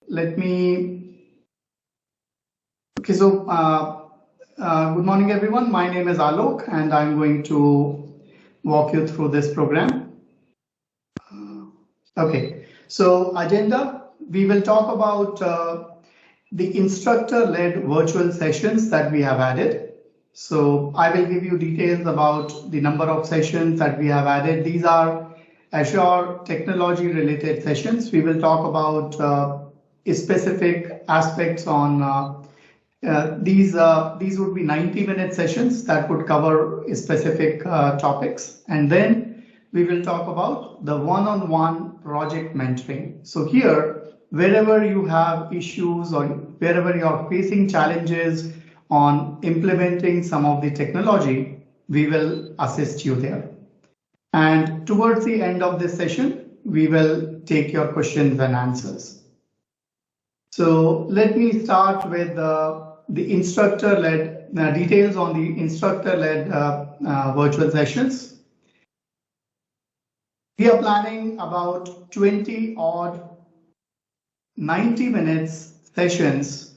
let me. Okay, so good morning, everyone. My name is Alok, and I'm going to walk you through this program. Okay, so agenda. We will talk about the instructor-led virtual sessions that we have added. So I will give you details about the number of sessions that we have added. These are Azure technology related sessions. We will talk about specific aspects on these would be 90-minute sessions that would cover specific topics. And then we will talk about the one-on-one project mentoring. So here, wherever you have issues or wherever you're facing challenges on implementing some of the technology, we will assist you there. And towards the end of this session, we will take your questions and answers. So let me start with the instructor-led details on the instructor-led virtual sessions. We are planning about 20 odd 90 minutes sessions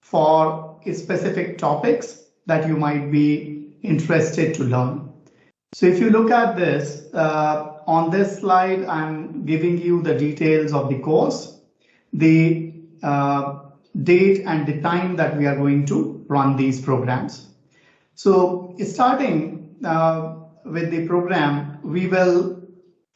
for specific topics that you might be interested to learn. So if you look at this, on this slide, I'm giving you the details of the course, the date and the time that we are going to run these programs. So starting with the program, we will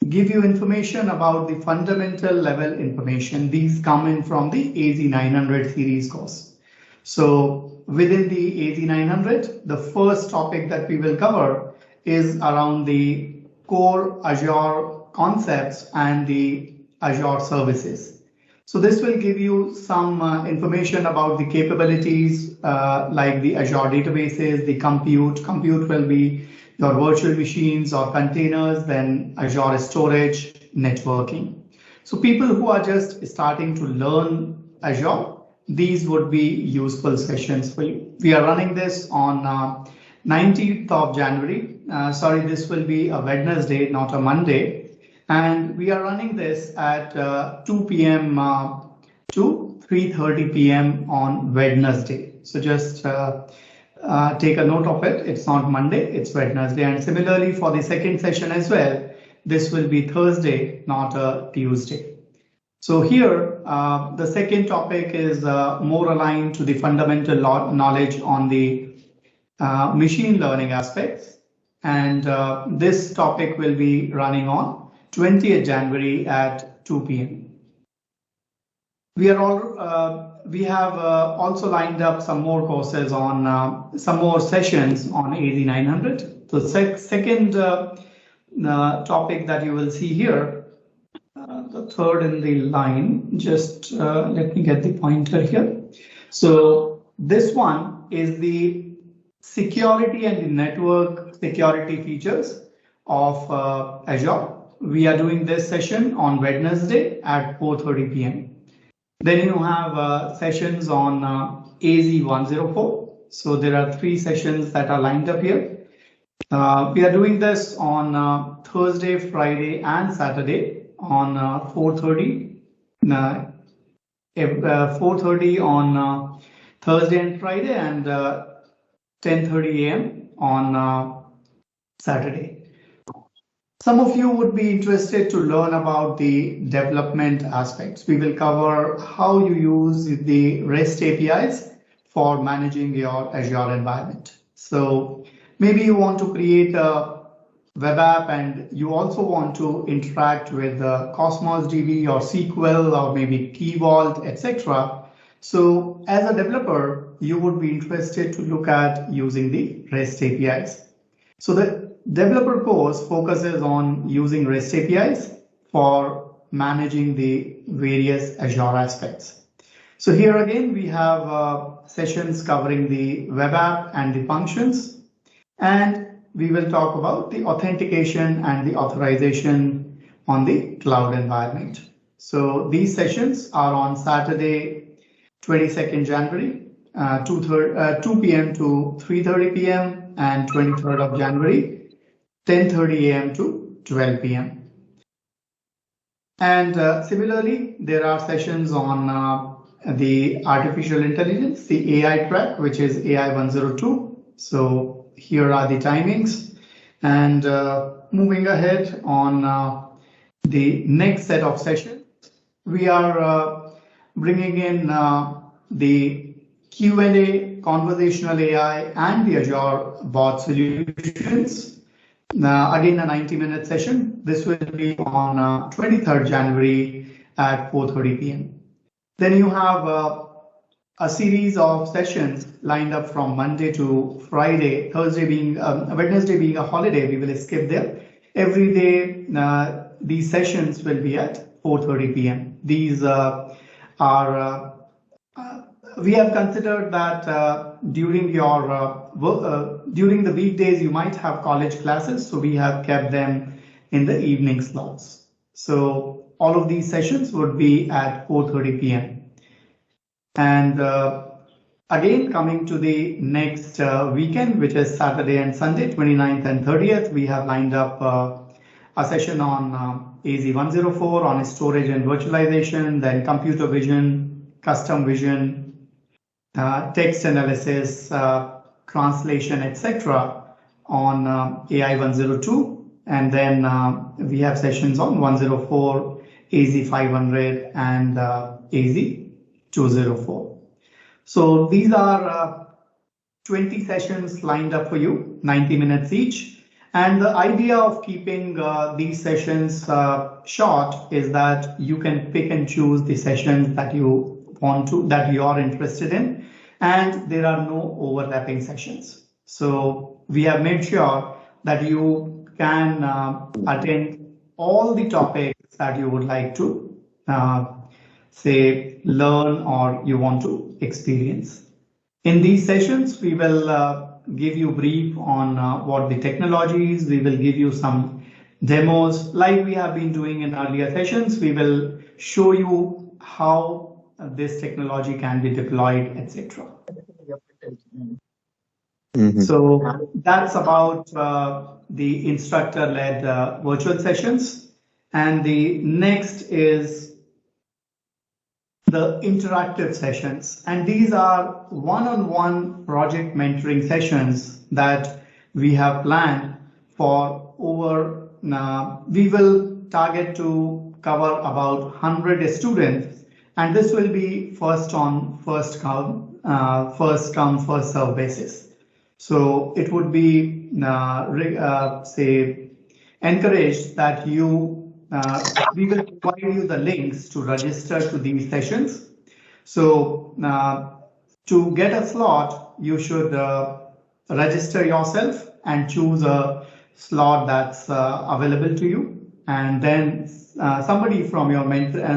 give you information about the fundamental level information. These come in from the AZ900 series course. So within the AZ900, the first topic that we will cover is around the core Azure concepts and the Azure services. So this will give you some information about the capabilities like the Azure databases, the compute. Compute will be your virtual machines or containers, then Azure storage, networking. So people who are just starting to learn Azure, these would be useful sessions for you. We are running this on 19th of January. Sorry, this will be a Wednesday, not a Monday. And we are running this at 2 p.m. To 3:30 p.m. on Wednesday. So just take a note of it. It's not Monday, it's Wednesday. And similarly for the second session as well, this will be Thursday, not a Tuesday. So here, the second topic is more aligned to the fundamental knowledge on the machine learning aspects. And this topic will be running on 20th January at 2 p.m. We have also lined up some more courses on some more sessions on AZ900. The second topic that you will see here, the third in the line, just let me get the pointer here. So this one is the security and the network security features of Azure. We are doing this session on Wednesday at 4:30 p.m. Then you have sessions on AZ104. So there are 3 sessions that are lined up here. We are doing this on Thursday, Friday, and Saturday on 4:30. 4:30 on Thursday and Friday, and 10:30 a.m. on Saturday. Some of you would be interested to learn about the development aspects. We will cover how you use the REST APIs for managing your Azure environment. So maybe you want to create a web app and you also want to interact with Cosmos DB or SQL or maybe Key Vault, etc. So as a developer, you would be interested to look at using the REST APIs. So the developer course focuses on using REST APIs for managing the various Azure aspects. So here again, we have sessions covering the web app and the functions, and we will talk about the authentication and the authorization on the cloud environment. So these sessions are on Saturday, 22nd January, 2 p.m. to 3:30 p.m. and 23rd of January, 10:30 a.m. to 12 p.m. And similarly, there are sessions on the artificial intelligence, the AI track, which is AI 102. So here are the timings. And moving ahead on the next set of sessions, we are bringing in the Q&A, conversational AI, and the Azure bot solutions. Again, a 90-minute session. This will be on 23rd January at 4:30 p.m. Then you have a series of sessions lined up from Monday to Friday, Wednesday being a holiday. We will skip there. Every day, these sessions will be at 4:30 p.m. These we have considered that during the weekdays you might have college classes, so we have kept them in the evening slots. So all of these sessions would be at 4:30 p.m. And again, coming to the next weekend, which is Saturday and Sunday, 29th and 30th, we have lined up a session on AZ 104 on storage and virtualization, then computer vision, custom vision, text analysis, translation, etc. on AI 102. And then we have sessions on 104, AZ 500, and AZ 204. So these are 20 sessions lined up for you, 90 minutes each. And the idea of keeping these sessions short is that you can pick and choose the sessions that you that you are interested in, and there are no overlapping sessions. So we have made sure that you can attend all the topics that you would like to say learn or you want to experience. In these sessions, we will give you brief on what the technology is. We will give you some demos like we have been doing in earlier sessions. We will show you how this technology can be deployed, etc. So that's about the instructor-led virtual sessions. And the next is the interactive sessions. And these are one-on-one project mentoring sessions that we have planned for over, we will target to cover about 100 students. And this will be first come, first serve basis. So it would be, say, encouraged that you, we will provide you the links to register to these sessions. So to get a slot, you should register yourself and choose a slot that's available to you. And then somebody from your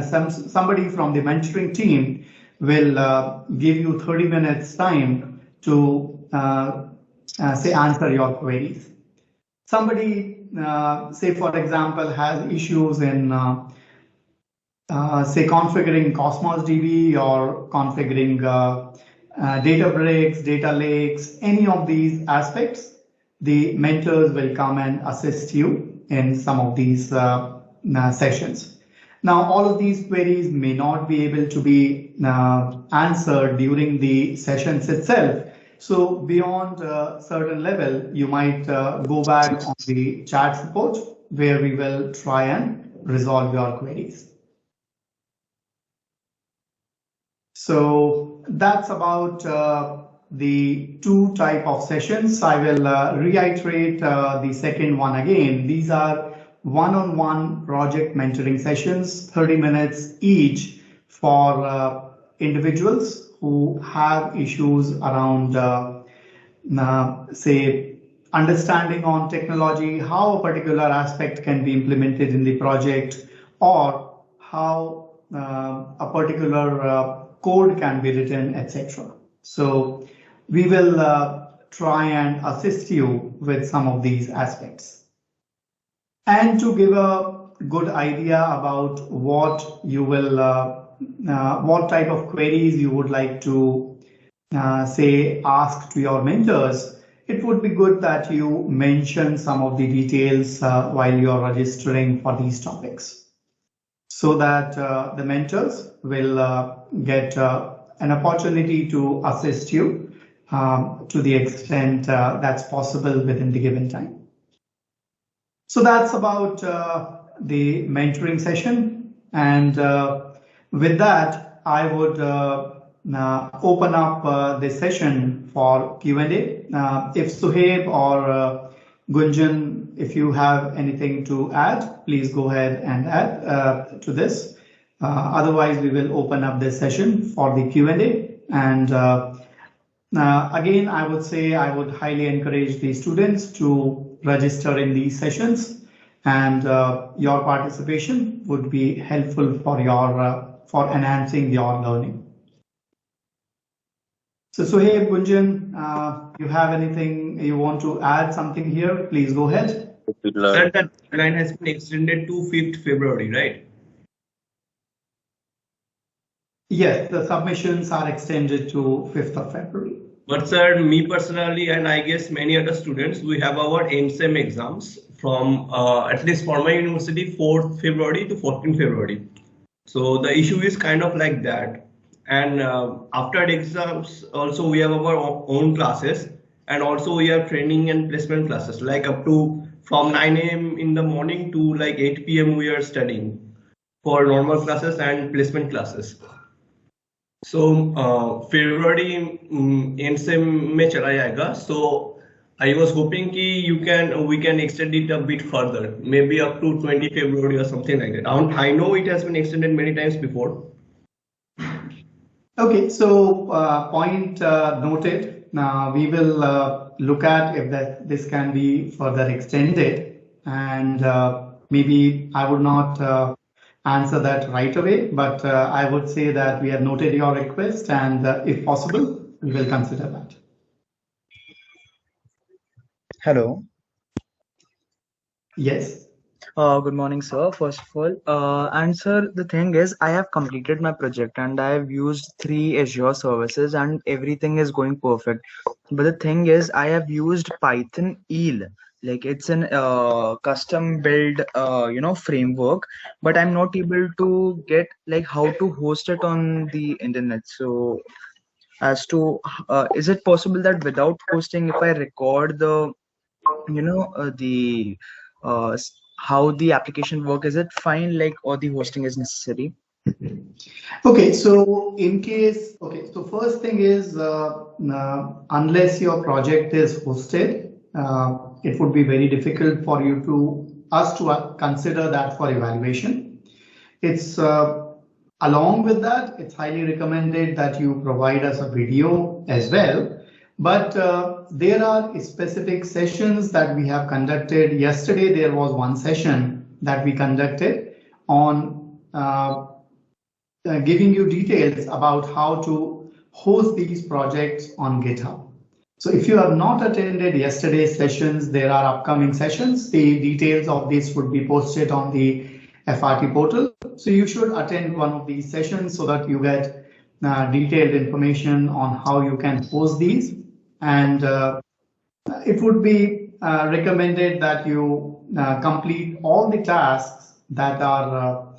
somebody from the mentoring team will give you 30 minutes time to say answer your queries. Somebody, say for example, has issues in say configuring Cosmos DB or configuring Databricks, data lakes, any of these aspects, the mentors will come and assist you in some of these sessions. Now, all of these queries may not be able to be answered during the sessions itself. So beyond a certain level, you might go back on the chat support where we will try and resolve your queries. So that's about the two type of sessions. I will reiterate the second one again. These are one-on-one project mentoring sessions, 30 minutes each for individuals who have issues around, say, understanding on technology, how a particular aspect can be implemented in the project, or how a particular code can be written, etc. So we will try and assist you with some of these aspects. And to give a good idea about what you will, what type of queries you would like to say ask to your mentors, it would be good that you mention some of the details while you are registering for these topics. so that the mentors will get an opportunity to assist you to the extent that's possible within the given time. So that's about the mentoring session. And with that, I would open up this session for Q&A. If Suhaib or Gunjan, if you have anything to add, please go ahead and add to this. Otherwise, we will open up this session for the Q&A. And again, I would say I would highly encourage the students to register in these sessions, and your participation would be helpful for your for enhancing your learning. So Suhaib, Gunjan, you have anything you want to add something here? Please go ahead. Sir, that deadline has been extended to 5th February, right? Yes, the submissions are extended to 5th of February. But sir, me personally, and I guess many other students, we have our NSEM exams from at least for my university 4th February to 14th February. So the issue is kind of like that. And after the exams, also we have our own classes, and also we have training and placement classes, like up to from 9 a.m. in the morning to like 8 p.m. we are studying for normal classes and placement classes. So February NSEM में चला जाएगा. So I was hoping कि we can extend it a bit further, maybe up to 20 February or something like that. I know it has been extended many times before. Okay, so point noted. Now we will look at if this can be further extended, and maybe I would not answer that right away, but I would say that we have noted your request, and if possible, we will consider that. Hello. Yes. Good morning, sir. First of all, and sir, the thing is, I have completed my project and I have used 3 Azure services and everything is going perfect. But the thing is, I have used Python EEL, like it's an custom build, framework, but I'm not able to get like how to host it on the internet. So, as to, is it possible that without hosting, if I record the the how the application work, is it fine, like, or the hosting is necessary? Okay, so in case, okay, so first thing is unless your project is hosted, it would be very difficult for you to consider that for evaluation. It's along with that, it's highly recommended that you provide us a video as well. But there are specific sessions that we have conducted. Yesterday, there was one session that we conducted on giving you details about how to host these projects on GitHub. So if you have not attended yesterday's sessions, there are upcoming sessions. The details of this would be posted on the FRT portal. So you should attend one of these sessions so that you get detailed information on how you can host these. And it would be recommended that you complete all the tasks that are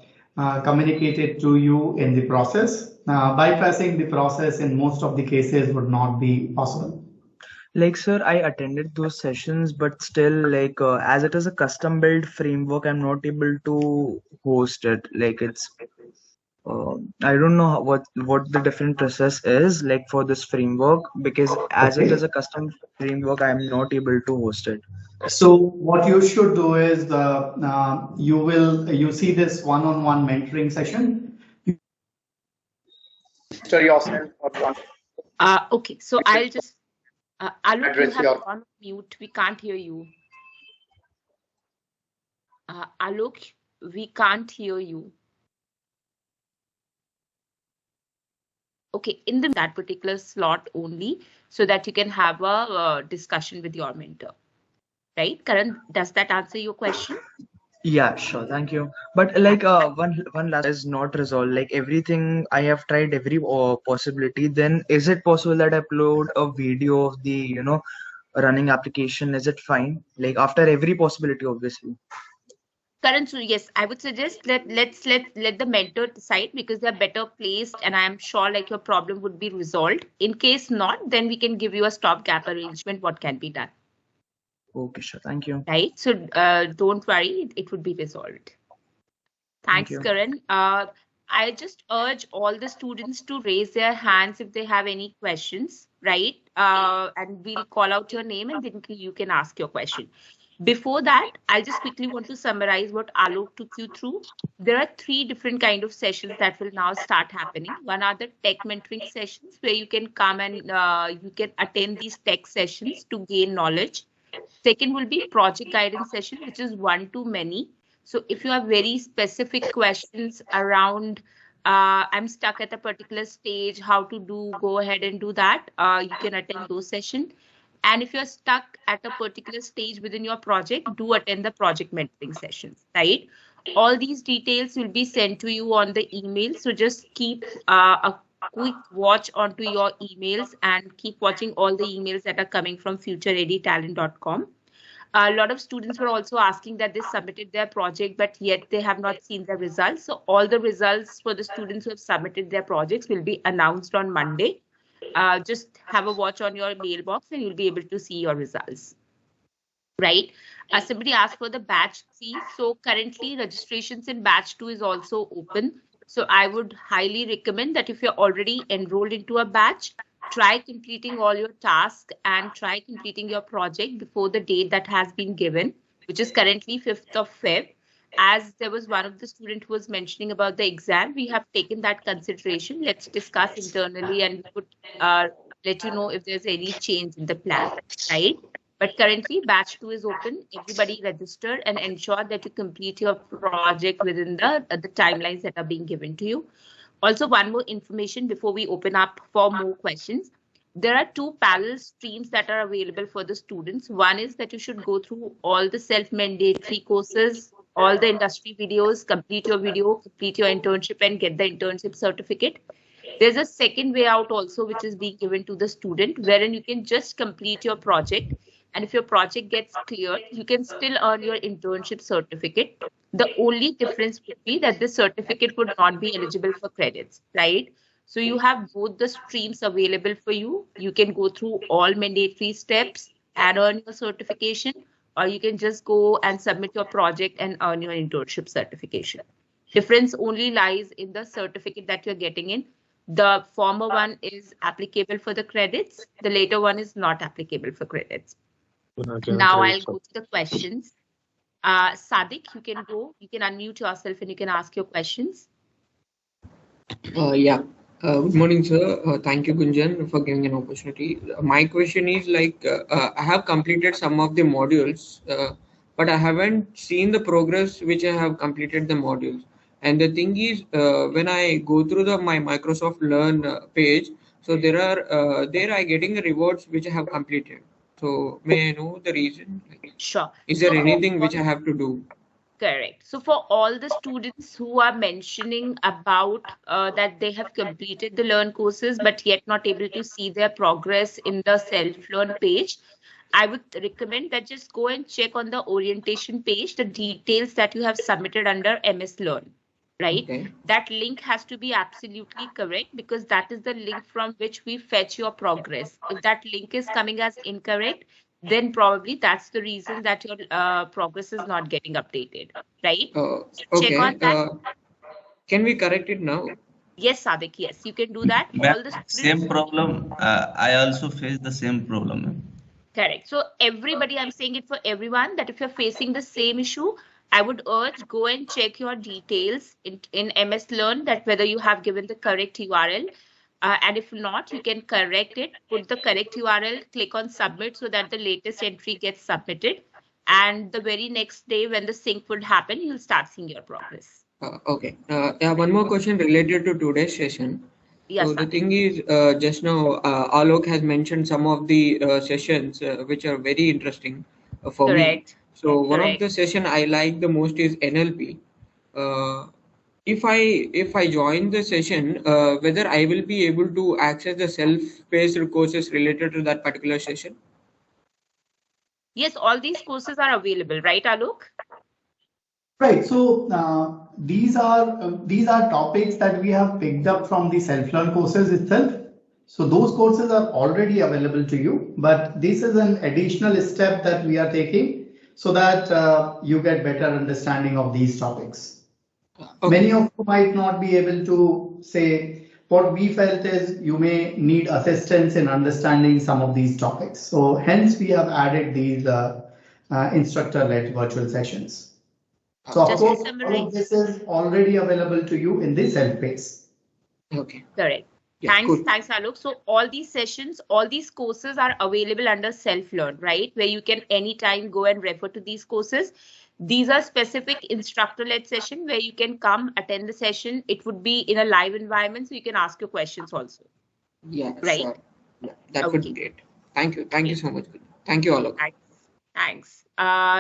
communicated to you in the process. Bypassing the process in most of the cases would not be possible. Like, sir, I attended those sessions, but still, like, as it is a custom build framework, I'm not able to host it. Like, it's I don't know what the different process is like for this framework, because as it is a custom framework, I'm not able to host it. So what you should do is you see this one-on-one mentoring session. You register yourself for one. Okay, so I'll just Alok, you have gone on mute. We can't hear you. Alok, we can't hear you. Okay, in that particular slot only, so that you can have a discussion with your mentor. Right, Karan? Does that answer your question? Yeah, sure. Thank you. But like one last is not resolved. Like everything, I have tried every possibility. Then is it possible that I upload a video of the running application? Is it fine? Like after every possibility, obviously. Karan, so yes, I would suggest let the mentor decide, because they're better placed, and I'm sure like your problem would be resolved. In case not, then we can give you a stopgap arrangement. What can be done? Okay, sure. Thank you. Right. So don't worry, it would be resolved. Thank Thanks, you. Karan. I just urge all the students to raise their hands if they have any questions, right? And we'll call out your name and then you can ask your question. Before that, I just quickly want to summarize what Alok took you through. There are 3 different kind of sessions that will now start happening. One are the tech mentoring sessions, where you can come and you can attend these tech sessions to gain knowledge. Second will be project guidance session, which is 1 to many. So if you have very specific questions around, I'm stuck at a particular stage, how to go ahead and do that, you can attend those sessions. And if you're stuck at a particular stage within your project, do attend the project mentoring sessions, right? All these details will be sent to you on the email. So just keep a quick watch onto your emails and keep watching all the emails that are coming from futurereadytalent.com. A lot of students were also asking that they submitted their project, but yet they have not seen the results. So all the results for the students who have submitted their projects will be announced on Monday. Just have a watch on your mailbox and you'll be able to see your results. Right. Somebody asked for the batch 3. So currently registrations in batch 2 is also open. So I would highly recommend that if you're already enrolled into a batch, try completing all your tasks and try completing your project before the date that has been given, which is currently 5th of Feb. As there was one of the students who was mentioning about the exam, we have taken that consideration. Let's discuss internally and we could let you know if there's any change in the plan, right? But currently batch 2 is open. Everybody register and ensure that you complete your project within the timelines that are being given to you. Also, one more information before we open up for more questions. There are 2 parallel streams that are available for the students. One is that you should go through all the self-mandatory courses, all the industry videos, complete your video, complete your internship and get the internship certificate. There's a second way out also, which is being given to the student, wherein you can just complete your project. And if your project gets cleared, you can still earn your internship certificate. The only difference would be that this certificate would not be eligible for credits, right? So you have both the streams available for you. You can go through all mandatory steps and earn your certification, or you can just go and submit your project and earn your internship certification. Difference only lies in the certificate that you're getting in. The former one is applicable for the credits. The later one is not applicable for credits. Now I'll go to the questions. Sadiq, you can go. You can unmute yourself and you can ask your questions. Yeah. Good morning, sir. Thank you, Gunjan, for giving an opportunity. My question is like, I have completed some of the modules, but I haven't seen the progress which I have completed the modules. And the thing is, when I go through my Microsoft Learn page, so there I getting the rewards which I have completed. So may I know the reason? Sure. Is there anything which I have to do? Correct. So for all the students who are mentioning about that they have completed the Learn courses, but yet not able to see their progress in the self-learn page, I would recommend that just go and check on the orientation page, the details that you have submitted under MS Learn, right? Okay. That link has to be absolutely correct because that is the link from which we fetch your progress. If that link is coming as incorrect, then probably that's the reason that your progress is not getting updated, right? Okay. Check on that. Can we correct it now? Yes, Sadiq, yes, you can do that. All the same problem. I also face the same problem. Correct. So everybody, I'm saying it for everyone, that if you're facing the same issue, I would urge go and check your details in MS Learn, that whether you have given the correct URL. And if not, you can correct it, put the correct URL, click on submit so that the latest entry gets submitted. And the very next day when the sync would happen, you'll start seeing your progress. Okay. Yeah, one more question related to today's session. Yes, so the thing is, just now, Alok has mentioned some of the sessions which are very interesting for me. So one of the session I like the most is NLP. If I join the session, whether I will be able to access the self-paced courses related to that particular session? Yes, all these courses are available, right, Alok? Right. So these are topics that we have picked up from the self-learn courses itself. So those courses are already available to you, but this is an additional step that we are taking so that you get better understanding of these topics. Okay. Many of you might not be able to say what we felt is you may need assistance in understanding some of these topics. So hence we have added these instructor-led virtual sessions. So of course, all of this is already available to you in the self-paced. Okay. Correct. Yeah, thanks, Alok. So all these sessions, all these courses are available under self-learn, right? Where you can anytime go and refer to these courses. These are specific instructor-led session where you can come attend the session. It would be in a live environment, so you can ask your questions also. Yeah, right? Sure. Yeah, that would be great. Thank you. Thank you so much. Thank you, Alok. Thanks.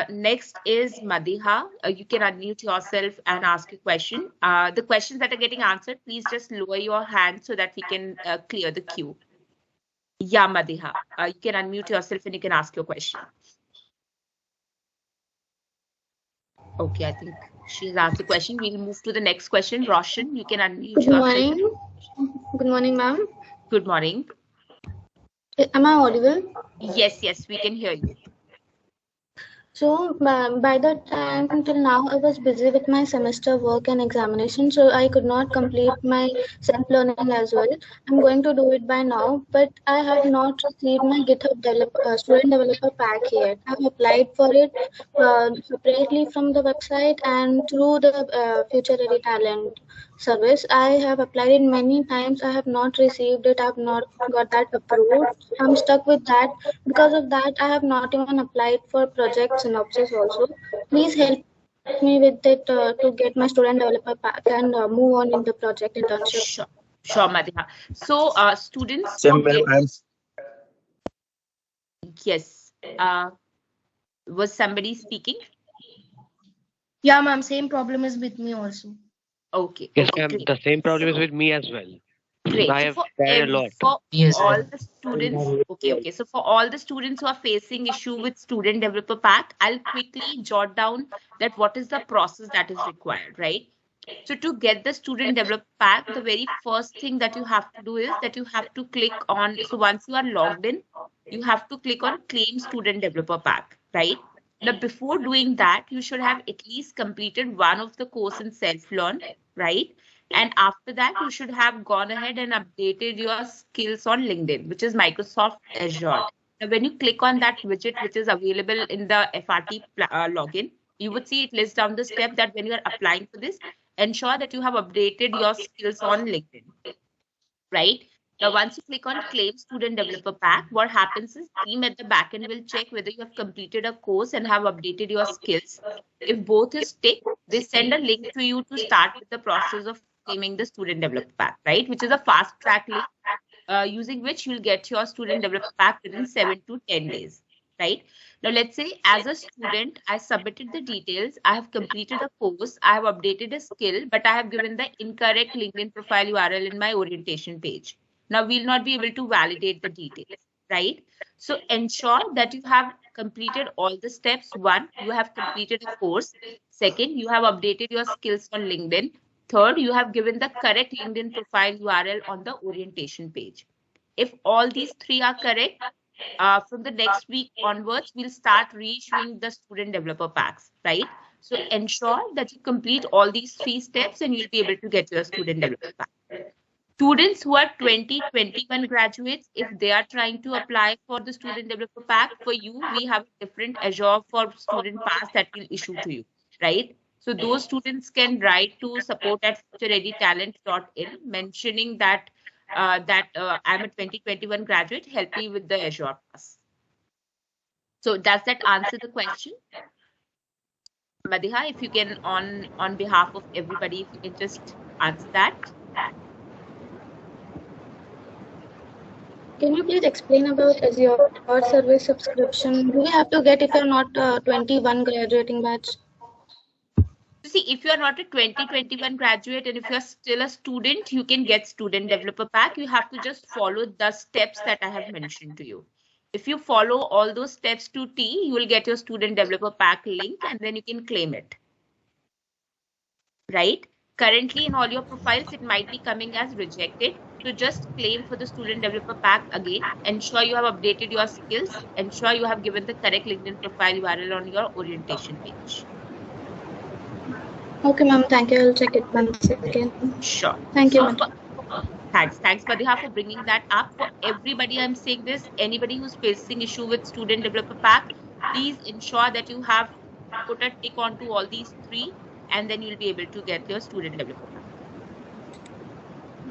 Next is Madiha. You can unmute yourself and ask a question. The questions that are getting answered, please just lower your hand so that we can clear the queue. Yeah, Madiha. You can unmute yourself and you can ask your question. Okay, I think she's asked the question. We'll move to the next question. Roshan, you can unmute yourself. Good morning. Good morning, ma'am. Good morning. Am I audible? Yes, we can hear you. So by the time until now, I was busy with my semester work and examination, so I could not complete my self-learning as well. I'm going to do it by now, but I have not received my GitHub student developer pack yet. I've applied for it separately from the website and through the Future Ready Talent service. I have applied it many times. I have not received it. I have not got that approved. I'm stuck with that. Because of that, I have not even applied for project Synopsis also. Please help me with it to get my student developer pack and move on in the project internship. Sure, Madiha. So, students. Yes. Was somebody speaking? Yeah, ma'am. Same problem is with me also. Okay. Yes, ma'am. The same problem is with me as well. Great. I have tried a lot. For all the students, okay. So for all the students who are facing issue with student developer pack, I'll quickly jot down that what is the process that is required, right? So to get the student developer pack, the very first thing that you have to do is that you have to click on, so once you are logged in, you have to click on claim student developer pack, right? Now, before doing that, you should have at least completed one of the course in self-learn, right? And after that, you should have gone ahead and updated your skills on LinkedIn, which is Microsoft Azure. Now, when you click on that widget, which is available in the FRT login, you would see it lists down the step that when you are applying for this, ensure that you have updated your skills on LinkedIn, right? Now, once you click on claim student developer pack, what happens is team at the backend will check whether you have completed a course and have updated your skills. If both is ticked, they send a link to you to start with the process of claiming the student developer pack, right? Which is a fast track link using which you'll get your student developer pack within 7 to 10 days, right? Now, let's say as a student, I submitted the details, I have completed a course, I have updated a skill, but I have given the incorrect LinkedIn profile URL in my orientation page. Now, we'll not be able to validate the details, right? So ensure that you have completed all the steps. One, you have completed a course. Second, you have updated your skills on LinkedIn. Third, you have given the correct LinkedIn profile URL on the orientation page. If all these three are correct, from the next week onwards, we'll start reissuing the student developer packs, right? So ensure that you complete all these three steps and you'll be able to get your student developer pack. Students who are 2021 graduates, if they are trying to apply for the student developer pack, for you, we have a different Azure for student pass that will issue to you, right? So those students can write to support@futurereadytalent.in mentioning that I'm a 2021 graduate, help me with the Azure pass. So does that answer the question? Madiha, if you can on behalf of everybody, if you can just answer that. Can you please explain about Azure service subscription? Do we have to get if you're not 21 graduating batch? See, if you're not a 2021 graduate and if you're still a student, you can get student developer pack. You have to just follow the steps that I have mentioned to you. If you follow all those steps to T, you will get your student developer pack link and then you can claim it. right? Currently in all your profiles, it might be coming as rejected. So just claim for the student developer pack again. Ensure you have updated your skills. Ensure you have given the correct LinkedIn profile URL on your orientation page. Okay, ma'am. Thank you. I'll check it once again. Sure. Thank you, So ma'am. thanks, Badiha, for bringing that up. For everybody, I'm saying this. Anybody who's facing issue with student developer pack, please ensure that you have put a tick onto all these three, and then you'll be able to get your student developer pack.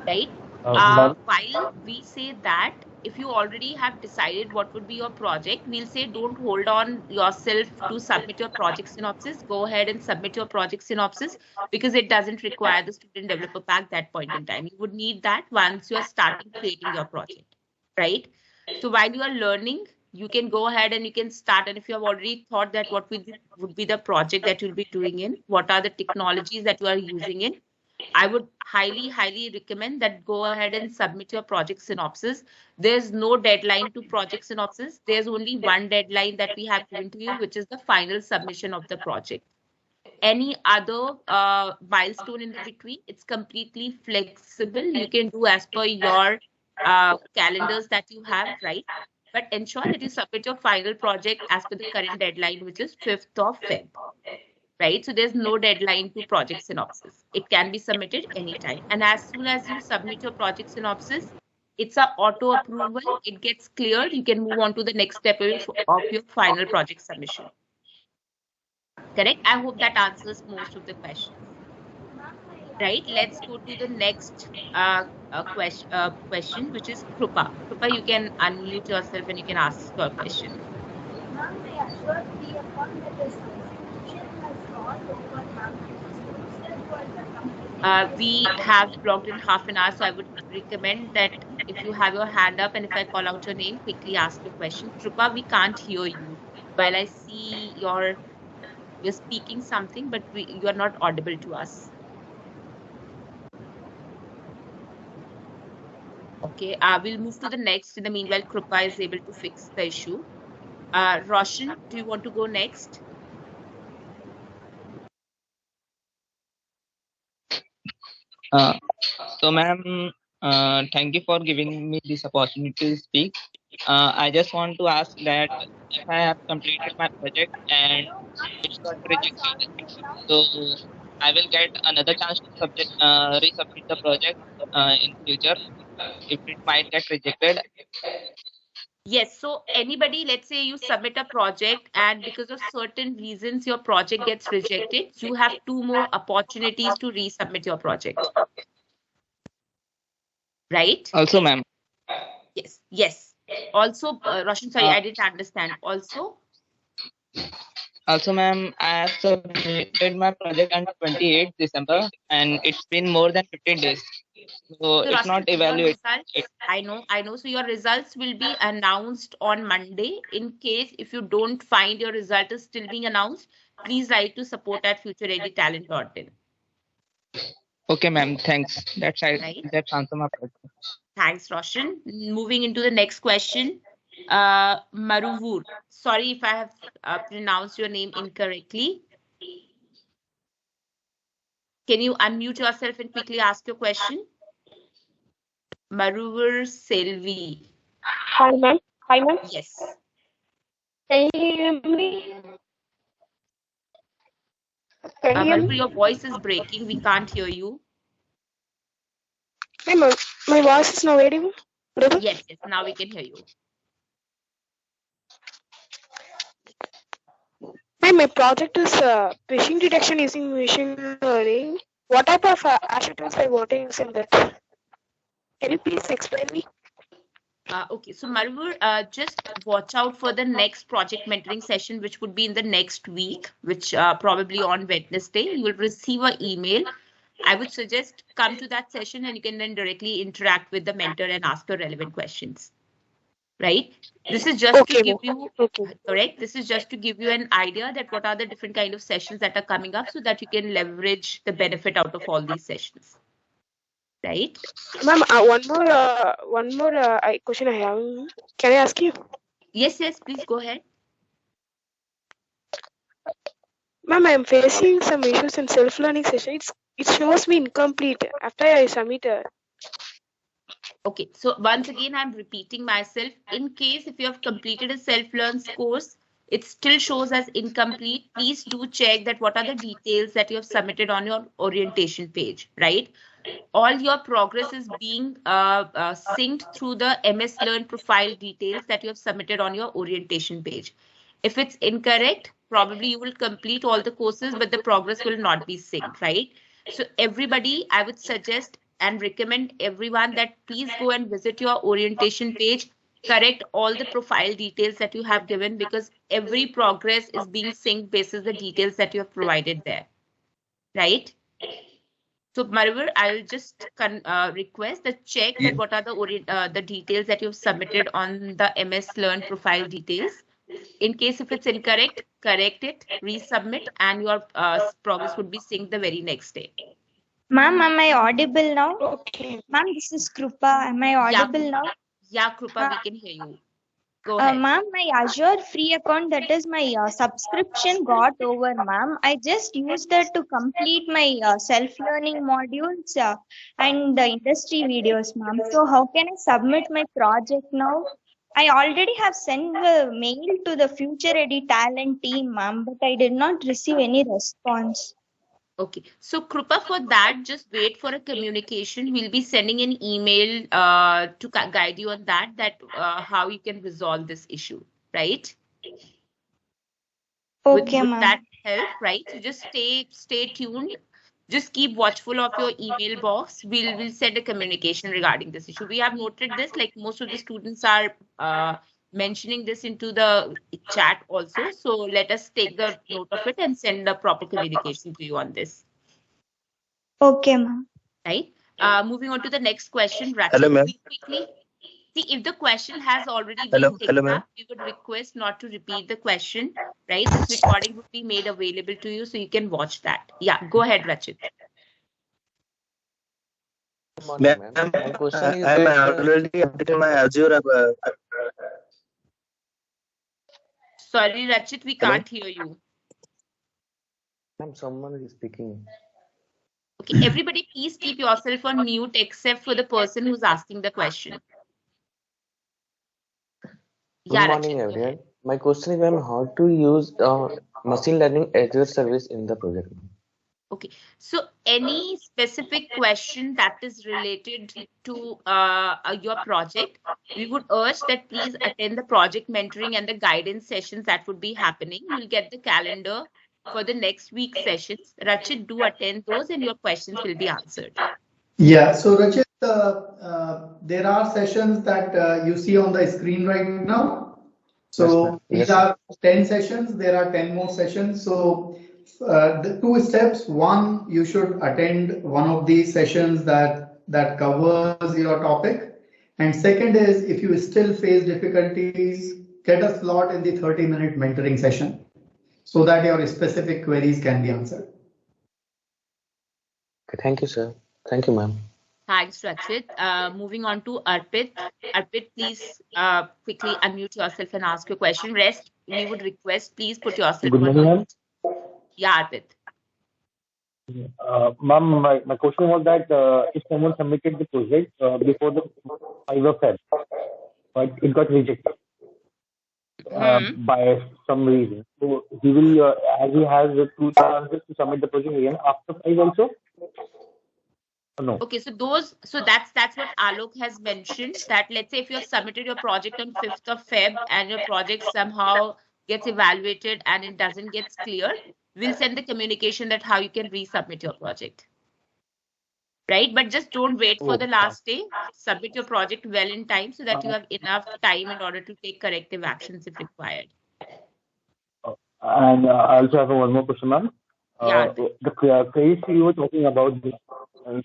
Right? While we say that, if you already have decided what would be your project, we'll say don't hold on yourself to submit your project synopsis. Go ahead and submit your project synopsis because it doesn't require the student developer pack that point in time. You would need that once you are starting creating your project, right? So while you are learning, you can go ahead and you can start. And if you have already thought that what would be the project that you'll be doing in, what are the technologies that you are using in, I would highly recommend that go ahead and submit your project synopsis. There's no deadline to project synopsis. There's only one deadline that we have given to you, which is the final submission of the project. Any other milestone in the between, it's completely flexible. You can do as per your calendars that you have, right? But ensure that you submit your final project as per the current deadline, which is 5th of Feb. Right? So there's no deadline to project synopsis. It can be submitted anytime. And as soon as you submit your project synopsis, it's a auto approval. It gets cleared. You can move on to the next step of your final project submission. Correct? I hope that answers most of the questions. Right? Let's go to the next question, which is Krupa. Krupa, you can unmute yourself and you can ask your question. We have blocked in half an hour, so I would recommend that if you have your hand up and if I call out your name, quickly ask your question. Krupa, we can't hear you. While I see you're speaking something, but you are not audible to us. Okay, we'll move to the next. In the meanwhile, Krupa is able to fix the issue. Roshan, do you want to go next? So, ma'am, thank you for giving me this opportunity to speak. I just want to ask that if I have completed my project and it's got rejected, so I will get another chance to resubmit the project in future if it might get rejected. Yes. So anybody, let's say you submit a project and because of certain reasons your project gets rejected, you have 2 more opportunities to resubmit your project. Right? Also, ma'am. Yes. Yes. Also, Roshan, sorry, I didn't understand. Also, ma'am, I have submitted my project on 28th December and it's been more than 15 days. So it's Roshan, not evaluated. I know. So your results will be announced on Monday. In case if you don't find your result is still being announced, please write to support@futurereadytalent.in. Okay, ma'am. Thanks. That's answer my question. Thanks, Roshan. Moving into the next question. Maruvur. Sorry if I have pronounced your name incorrectly. Can you unmute yourself and quickly ask your question? Maruvur Selvi. Hi, ma'am. Yes. Can you hear me? Maruvur, your voice is breaking. We can't hear you. Ma'am, my voice is now audible? Yes. Now we can hear you. Ma'am, my project is phishing detection using machine learning. What type of Azure tools I want to use in that? Can you please explain me? Okay, so Maruvur, just watch out for the next project mentoring session, which would be in the next week, which probably on Wednesday. You will receive an email. I would suggest come to that session and you can then directly interact with the mentor and ask your relevant questions. Right? This is just to give you, correct? This is just to give you an idea that what are the different kind of sessions that are coming up so that you can leverage the benefit out of all these sessions. Right? Ma'am, one more question I have. Can I ask you? Yes, please go ahead. Ma'am, I'm facing some issues in self-learning session. It's It shows me incomplete after I submitted. Okay, so once again, I'm repeating myself. In case if you have completed a self-learn course, it still shows as incomplete. Please do check that what are the details that you have submitted on your orientation page, right? All your progress is being synced through the MS Learn profile details that you have submitted on your orientation page. If it's incorrect, probably you will complete all the courses, but the progress will not be synced, right? So everybody, I would suggest and recommend everyone that please go and visit your orientation page, correct all the profile details that you have given, because every progress is being synced based on the details that you have provided there, right? So Marver, I'll just request the check that what are the details that you've submitted on the MS Learn profile details. In case if it's incorrect, correct it, resubmit, and your progress would be synced the very next day. Ma'am, am I audible now? Okay. Ma'am, this is Krupa. Am I audible now? Yeah, Krupa, we can hear you. Go ahead. Ma'am, my Azure free account, that is my subscription got over, ma'am. I just used that to complete my self-learning modules and the industry videos, ma'am. So how can I submit my project now? I already have sent the mail to the Future Ready Talent team, ma'am, but I did not receive any response. Okay, so Krupa, for that, just wait for a communication. We'll be sending an email to guide you on that how you can resolve this issue, right? Okay, would ma'am. that help, right? So just stay tuned. Just keep watchful of your email box. We'll send a communication regarding this issue. We have noted this, like most of the students are mentioning this into the chat also. So let us take the note of it and send a proper communication to you on this. Okay, ma'am. Right. Moving on to the next question. Hello, ma'am. Quickly. See, if the question has already been taken up, we would request not to repeat the question, right? This recording would be made available to you so you can watch that. Yeah, go ahead, Rachit. Good morning, ma'am. My question is I'm already updated my Azure. Sorry, Rachit, we can't hear you. Ma'am, someone is speaking. Okay, everybody, please keep yourself on mute except for the person who's asking the question. Good morning, everyone. My question is, ma'am, how to use machine learning Azure service in the project? Okay, so any specific question that is related to your project, we would urge that please attend the project mentoring and the guidance sessions that would be happening. You'll get the calendar for the next week's sessions. Rachit, do attend those and your questions will be answered. Yeah, so Rachit, there are sessions that you see on the screen right now. So these are 10 sessions. There are 10 more sessions. So the 2 steps. One, you should attend one of these sessions that covers your topic. And second is, if you still face difficulties, get a slot in the 30-minute mentoring session so that your specific queries can be answered. Okay, thank you, sir. Thank you, ma'am. Thanks, Rachit. Moving on to Arpit. Arpit, please quickly unmute yourself and ask your question. Rest, we would request, please put yourself Good morning, ma'am. Yeah, Arpit. Ma'am, my question was that if someone submitted the project before the 5 of Feb, but it got rejected by some reason, so he will, as he has 2 chances to submit the project again after 5 also? No. Okay, so that's what Alok has mentioned, that let's say if you have submitted your project on 5th of Feb and your project somehow gets evaluated and it doesn't get cleared, we'll send the communication that how you can resubmit your project. Right, but just don't wait for the last day. Submit your project well in time so that you have enough time in order to take corrective actions if required. And I also have one more question, ma'am. The credits you were talking about the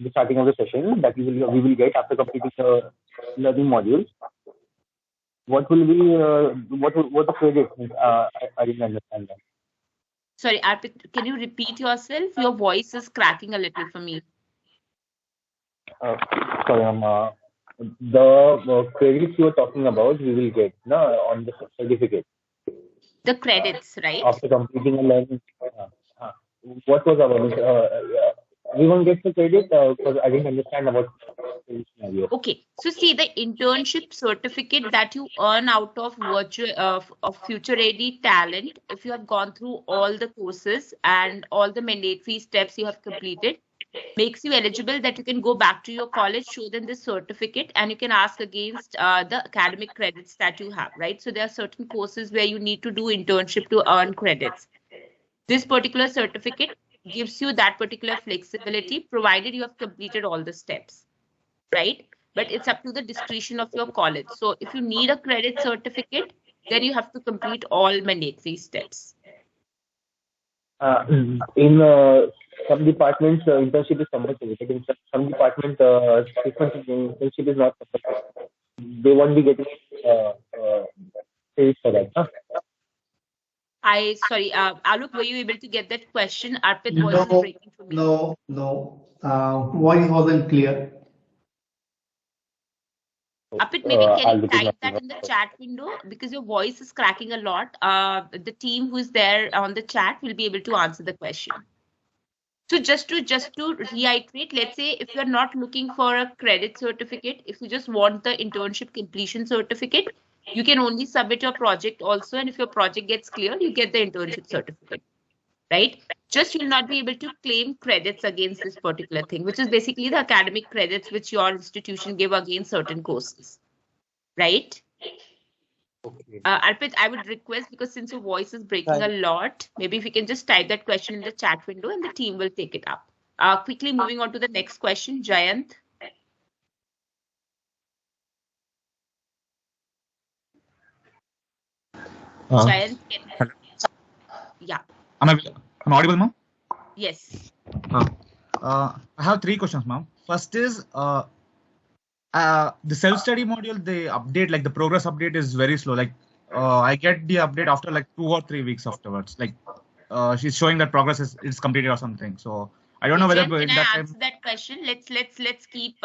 starting of the session that we will get after completing the learning modules. What will be what the credits? I didn't understand that. Sorry, Arpit, can you repeat yourself? Your voice is cracking a little for me. Sorry, ma'am. The credits you were talking about, we will get on the certificate. The credits, right? After completing a learning. What was our we won't get the credit because I didn't understand about the scenario. Okay, so see the internship certificate that you earn out of virtual of future ready talent, if you have gone through all the courses and all the mandatory steps you have completed, makes you eligible that you can go back to your college, show them this certificate, and you can ask against the academic credits that you have, right? So there are certain courses where you need to do internship to earn credits. This particular certificate gives you that particular flexibility, provided you have completed all the steps, right? But it's up to the discretion of your college. So if you need a credit certificate, then you have to complete all mandatory steps. In some departments, internship is compulsory. But in some departments, 6 months internship is not compulsory. They won't be getting paid for that. Huh? Sorry, Alok, were you able to get that question? Arpit, voice is breaking for me. No. Voice wasn't clear. Arpit, maybe can you type that in the chat window, because your voice is cracking a lot. The team who's there on the chat will be able to answer the question. So just to reiterate, let's say if you're not looking for a credit certificate, if you just want the internship completion certificate, you can only submit your project also. And if your project gets cleared, you get the internship certificate, right? Just you'll not be able to claim credits against this particular thing, which is basically the academic credits which your institution give against certain courses, right? Okay. Arpit, I would request, because since your voice is breaking a lot, maybe if you can just type that question in the chat window and the team will take it up. Quickly moving on to the next question, Jayant. Jayant, yeah. I'm audible, ma'am? Yes. I have 3 questions, ma'am. First is the self-study module, the update, like the progress update is very slow. Like I get the update after like 2 or 3 weeks afterwards. Like she's showing that progress is completed or something. So I don't know whether can I answer that question? Let's keep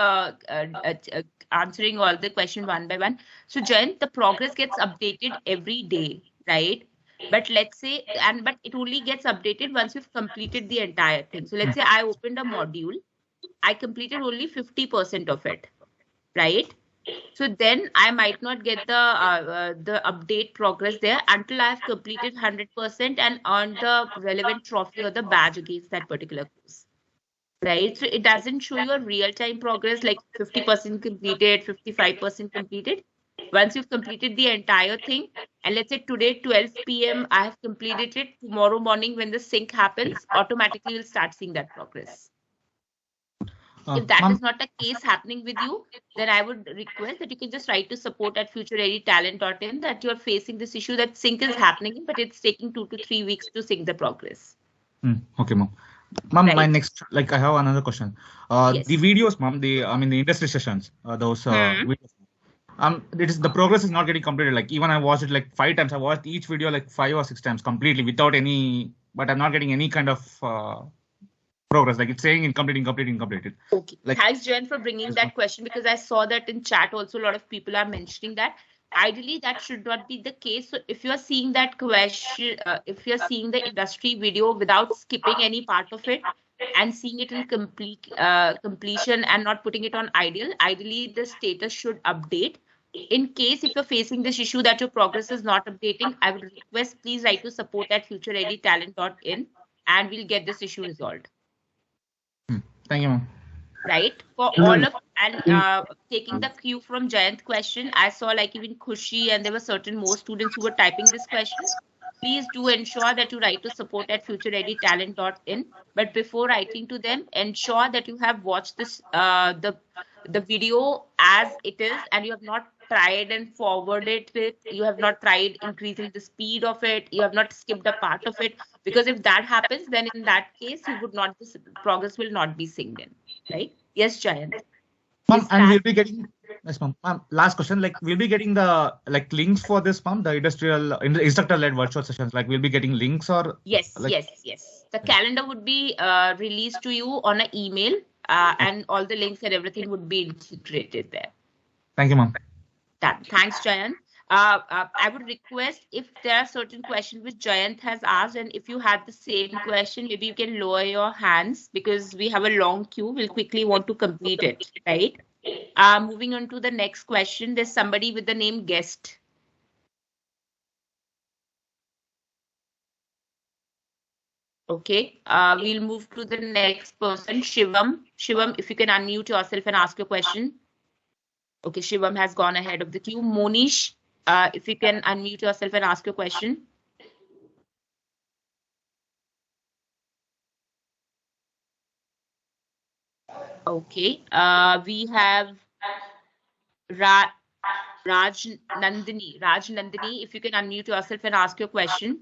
answering all the question one by one. So Jayant, the progress gets updated every day, right? But let's say, but it only gets updated once you've completed the entire thing. So let's say I opened a module, I completed only 50% of it, right? So then I might not get the update progress there until I've completed 100% and earned the relevant trophy or the badge against that particular course, right? So it doesn't show you a real-time progress like 50% completed, 55% completed. Once you've completed the entire thing, and let's say today 12 p.m. I have completed it, tomorrow morning when the sync happens, automatically you'll start seeing that progress. If that is not a case happening with you, then I would request that you can just write to support@futurereadytalent.in that you're facing this issue that sync is happening, but it's taking 2 to 3 weeks to sync the progress. Okay, ma'am. Ma'am, right. My next, like I have another question. Yes. The videos, ma'am, the industry sessions, those videos. The progress is not getting completed. Like even I watched it like 5 times. I watched each video like 5 or 6 times completely without any, but I'm not getting any kind of progress. Like it's saying incomplete. Okay. Like, thanks, Jen, for bringing that question, because I saw that in chat also a lot of people are mentioning that. Ideally, that should not be the case. So if you're seeing that question, if you're seeing the industry video without skipping any part of it and seeing it in completion and not putting it on ideally the status should update. In case if you're facing this issue that your progress is not updating, I would request please write to support@futurereadytalent.in and we'll get this issue resolved. Thank you, ma'am. Right, for all of and taking the cue from Jayant's question, I saw like even Khushi and there were certain more students who were typing this question. Please do ensure that you write to support@futurereadytalent.in. But before writing to them, ensure that you have watched this the video as it is and you have not tried and forwarded it. You have not tried increasing the speed of it. You have not skipped a part of it, because if that happens, then in that case, you would not. This progress will not be synced in, right? Yes, Jayant. Ma'am, and we'll be getting. Yes, ma'am. Last question. Like we'll be getting the links for this, ma'am. The instructor-led virtual sessions. Like we'll be getting links or. Yes, yes. The calendar would be released to you on an email, and all the links and everything would be integrated there. Thank you, ma'am. Thanks, Jayant. I would request if there are certain questions which Jayant has asked, and if you had the same question, maybe you can lower your hands because we have a long queue. We'll quickly want to complete it, right? Moving on to the next question. There's somebody with the name guest. Okay, we'll move to the next person, Shivam. Shivam, if you can unmute yourself and ask your question. Okay, Shivam has gone ahead of the queue. Monish, if you can unmute yourself and ask your question. Okay, we have Raj Nandini. Raj Nandini, if you can unmute yourself and ask your question.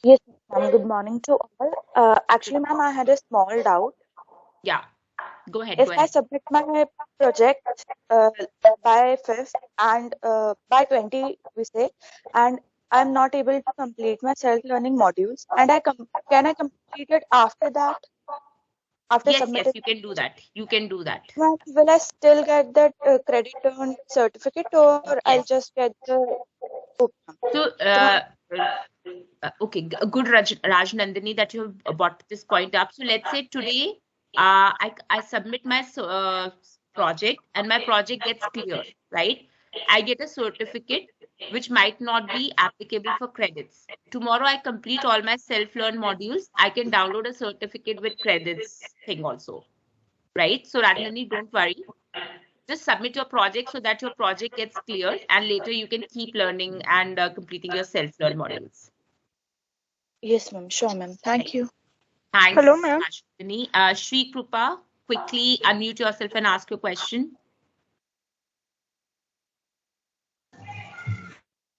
Yes, ma'am. Good morning to all. Actually, ma'am, I had a small doubt. Yeah, go ahead. If I submit my project by 5th and by 20, we say, and I'm not able to complete my self-learning modules, and can I complete it after that? After submitting? Yes, you can do that. You can do that. Ma'am, will I still get that credit earned certificate, or I'll just get the? So, okay, good Raj Nandini that you have brought this point up. So let's say today, I submit my project and my project gets clear, right? I get a certificate which might not be applicable for credits. Tomorrow I complete all my self-learn modules. I can download a certificate with credits thing also, right? So Rajnani, don't worry. Just submit your project so that your project gets cleared and later you can keep learning and completing your self-learn modules. Yes, ma'am. Sure, ma'am. Thank you. Thanks, Hello, ma'am. Ashwini. Shri Krupa, quickly unmute yourself and ask your question.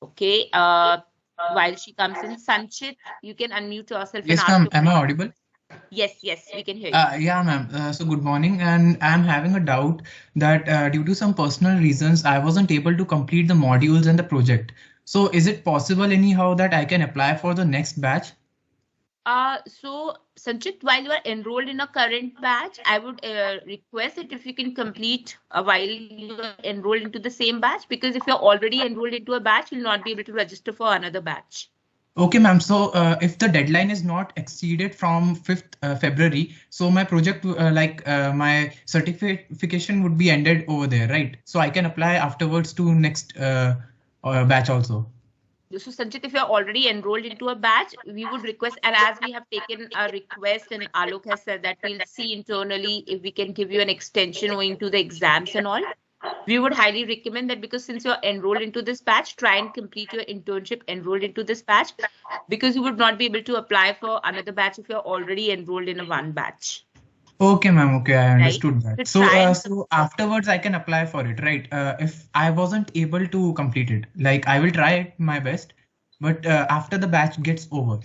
Okay. While she comes in, Sanchit, you can unmute yourself. Yes, ma'am. Am I audible? Yes, we can hear you. Yeah, ma'am. So good morning, and I'm having a doubt that due to some personal reasons, I wasn't able to complete the modules and the project. So is it possible anyhow that I can apply for the next batch? So Sanchit, while you are enrolled in a current batch, I would request that if you can complete while you are enrolled into the same batch, because if you're already enrolled into a batch, you'll not be able to register for another batch. Okay, ma'am. So if the deadline is not exceeded from 5th February, so my project, my certification would be ended over there, right? So I can apply afterwards to next batch also. So Sanchit, if you're already enrolled into a batch, we would request, and as we have taken a request and Alok has said that we'll see internally if we can give you an extension owing to the exams and all. We would highly recommend that because since you're enrolled into this batch, try and complete your internship enrolled into this batch because you would not be able to apply for another batch if you're already enrolled in a one batch. Okay, ma'am. Okay, I understood that. So So afterwards I can apply for it, right? If I wasn't able to complete it, like I will try my best, but after the batch gets over.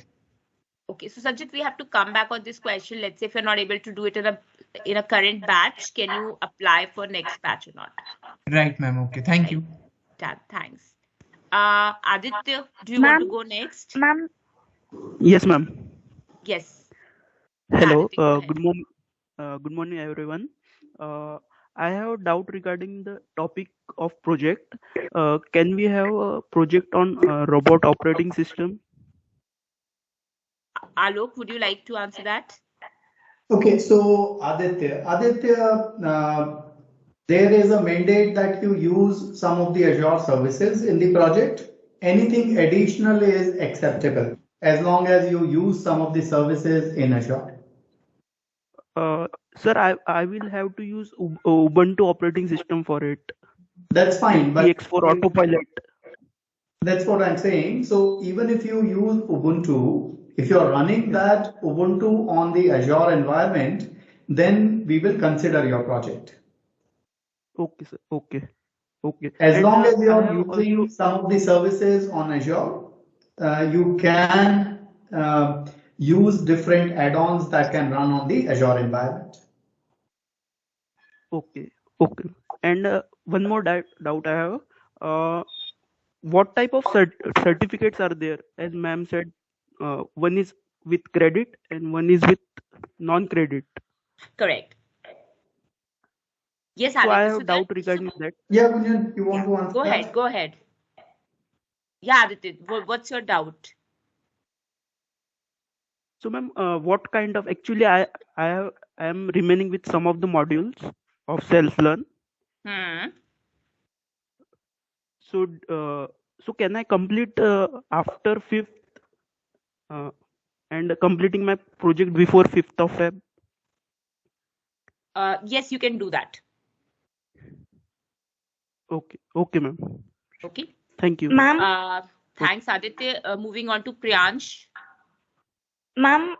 Okay, so Sanjit, we have to come back on this question. Let's say if you're not able to do it in a current batch, can you apply for next batch or not? Right, ma'am. Okay, thank you. Thanks. Aditya, do you want to go next? Ma'am. Yes, ma'am. Yes. Hello. Good morning. Good morning, everyone. I have a doubt regarding the topic of project. Can we have a project on robot operating system? Alok, would you like to answer that? Okay, so Aditya, there is a mandate that you use some of the Azure services in the project. Anything additional is acceptable as long as you use some of the services in Azure. Sir, I will have to use Ubuntu operating system for it. That's fine. But PX4 autopilot. That's what I'm saying. So even if you use Ubuntu, if you're running that Ubuntu on the Azure environment, then we will consider your project. Okay, sir. Okay. As long as you're using some of the services on Azure, you can use different add-ons that can run on the Azure environment. Okay. And one more doubt I have. What type of certificates are there? As ma'am said, one is with credit and one is with non-credit. Correct. Yes, So I Aditya. have doubt regarding that. Yeah, Gunjan, you want to answer Go that? ahead. Go ahead. Yeah, Aditya. What's your doubt? So, ma'am, what kind of actually I am remaining with some of the modules of self-learn. So, so can I complete after 5th and completing my project before 5th of Feb? Yes, you can do that. Okay, okay, ma'am. Okay. Thank you. Ma'am. Thanks, Aditya. Moving on to Priyansh. Ma'am,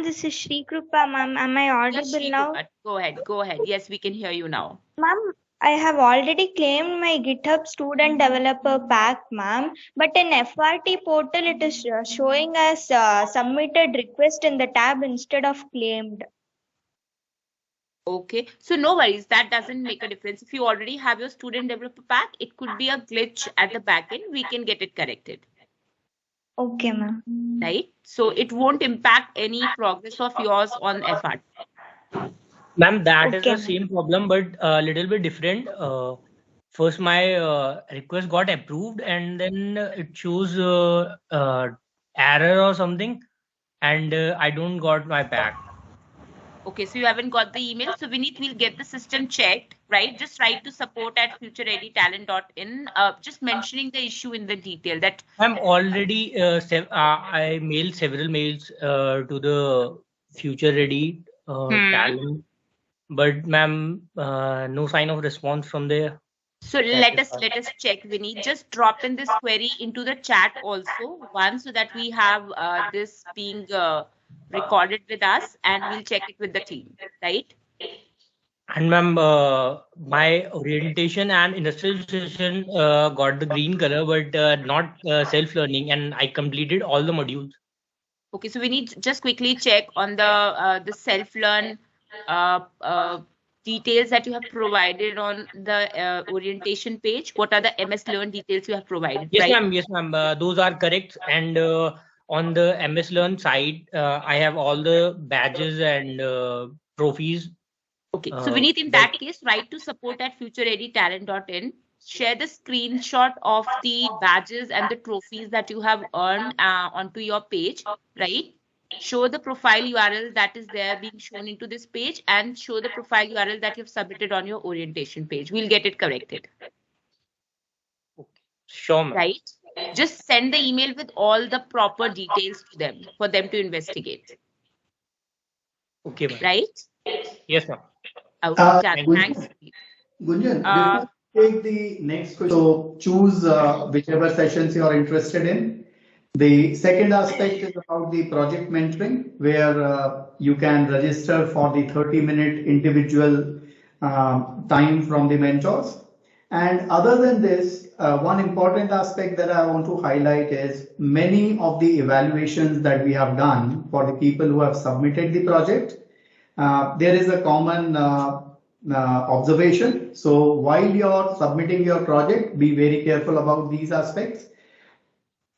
this is Shri Krupa, ma'am. Am I audible now? Go ahead. Go ahead. Yes, we can hear you now. Ma'am, I have already claimed my GitHub student developer pack, ma'am. But in FRT portal, it is showing as submitted request in the tab instead of claimed. Okay, so no worries, that doesn't make a difference. If you already have your student developer pack, it could be a glitch at the back end. We can get it corrected. Okay, ma'am. Right? So it won't impact any progress of yours on FRT. Ma'am, that is the same problem, but a little bit different. First, my request got approved, and then it shows error or something, and I don't got my pack. Okay, so you haven't got the email. So Vineet, we'll get the system checked, right? Just write to support@futurereadytalent.in, just mentioning the issue in the detail that I'm already, I mailed several mails to the Future Ready talent, but ma'am, no sign of response from there. So let us check, Vinny. Just drop in this query into the chat also once so that we have this being recorded with us and we'll check it with the team, right? And ma'am, my orientation and industrial session got the green color, but not self-learning, and I completed all the modules. Okay, so we need just quickly check on the self-learn details that you have provided on the orientation page. What are the MS Learn details you have provided? Yes, right? ma'am. Yes, ma'am. Those are correct. And on the MS Learn side, I have all the badges and trophies. Okay, so Vineet, in that case, write to support@futurereadytalent.in. Share the screenshot of the badges and the trophies that you have earned onto your page, right? Show the profile URL that is there being shown into this page and show the profile URL that you've submitted on your orientation page. We'll get it corrected. Okay. Sure, ma'am. Right? Just send the email with all the proper details to them for them to investigate. Okay, ma'am. Right? Yes, ma'am. Okay, thanks. Gunjan, before we take the next question, so choose whichever sessions you are interested in. The second aspect is about the project mentoring, where you can register for the 30-minute individual time from the mentors. And other than this, one important aspect that I want to highlight is many of the evaluations that we have done for the people who have submitted the project. There is a common observation. So while you're submitting your project, be very careful about these aspects.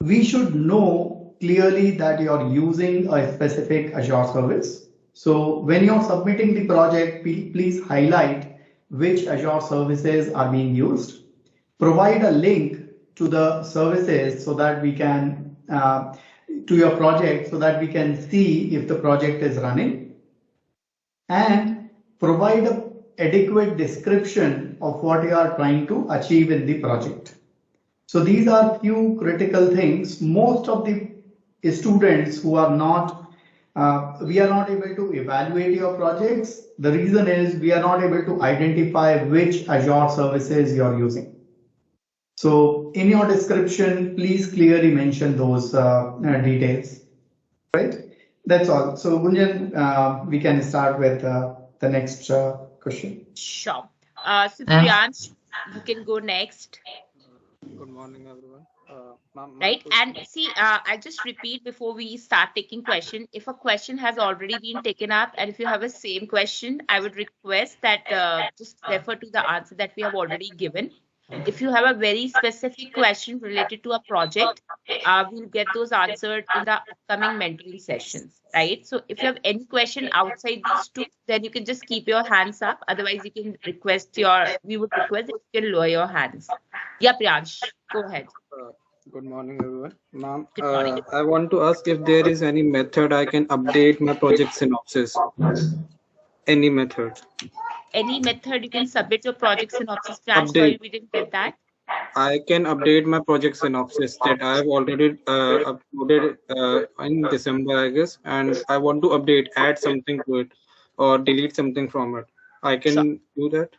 We should know clearly that you're using a specific Azure service. So when you're submitting the project, please highlight which Azure services are being used. Provide a link to the services so that we can, to your project, so that we can see if the project is running. And provide an adequate description of what you are trying to achieve in the project. So these are few critical things. Most of the students who are not, we are not able to evaluate your projects. The reason is we are not able to identify which Azure services you are using. So in your description, please clearly mention those details, right? That's all. So Gunjan, we can start with the next question. Sure. So Priyansh, you can go next. Good morning, everyone. Right, and see, I just repeat before we start taking question. If a question has already been taken up, and if you have a same question, I would request that just refer to the answer that we have already given. If you have a very specific question related to a project, we'll get those answered in the upcoming mentoring sessions, right? So if you have any question outside these two, then you can just keep your hands up. Otherwise, you can we would request that you can lower your hands. Yeah, Priyansh, go ahead. Good morning, everyone. Ma'am, Good morning. I want to ask if there is any method I can update my project synopsis. Any method. Any method you can submit your project synopsis, Priyansh? Sorry, we didn't get that. I can update my project synopsis that I have already uploaded in December, I guess, and I want to add something to it or delete something from it. I can do that?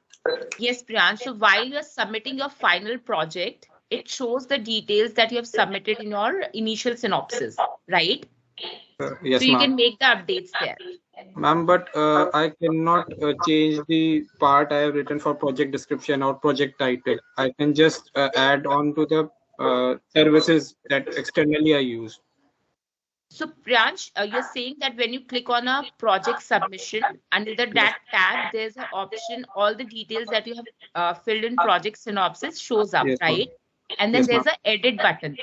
Yes, Priyansh. So while you're submitting your final project, it shows the details that you have submitted in your initial synopsis, right? Yes, so you ma'am. can make the updates there. Ma'am, but I cannot change the part I have written for project description or project title. I can just add on to the services that externally I use. So Priyansh, you're saying that when you click on a project submission, under that tab, there's an option, all the details that you have filled in project synopsis shows up, Yes, right? And then there's an edit button.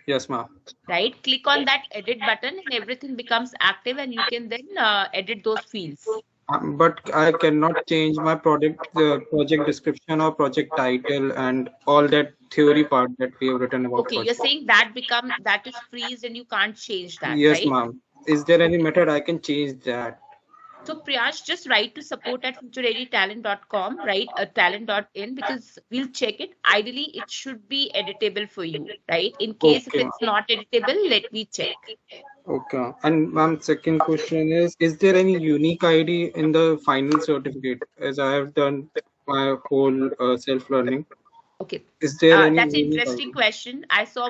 Yes, ma'am. Right? Click on that edit button and everything becomes active and you can then edit those fields. But I cannot change my project description or project title and all that theory part that we have written about. Okay, you're saying that is freeze and you can't change that, yes, right? ma'am. Is there any method I can change that? So Priyash, just write to support@futurereadytalent.com, right? Talent.in, because we'll check it. Ideally, it should be editable for you, right? In case if it's not editable, let me check. Okay. And ma'am, second question is there any unique ID in the final certificate as I have done my whole self-learning? Okay. Is there any that's an unique interesting ID? question. I saw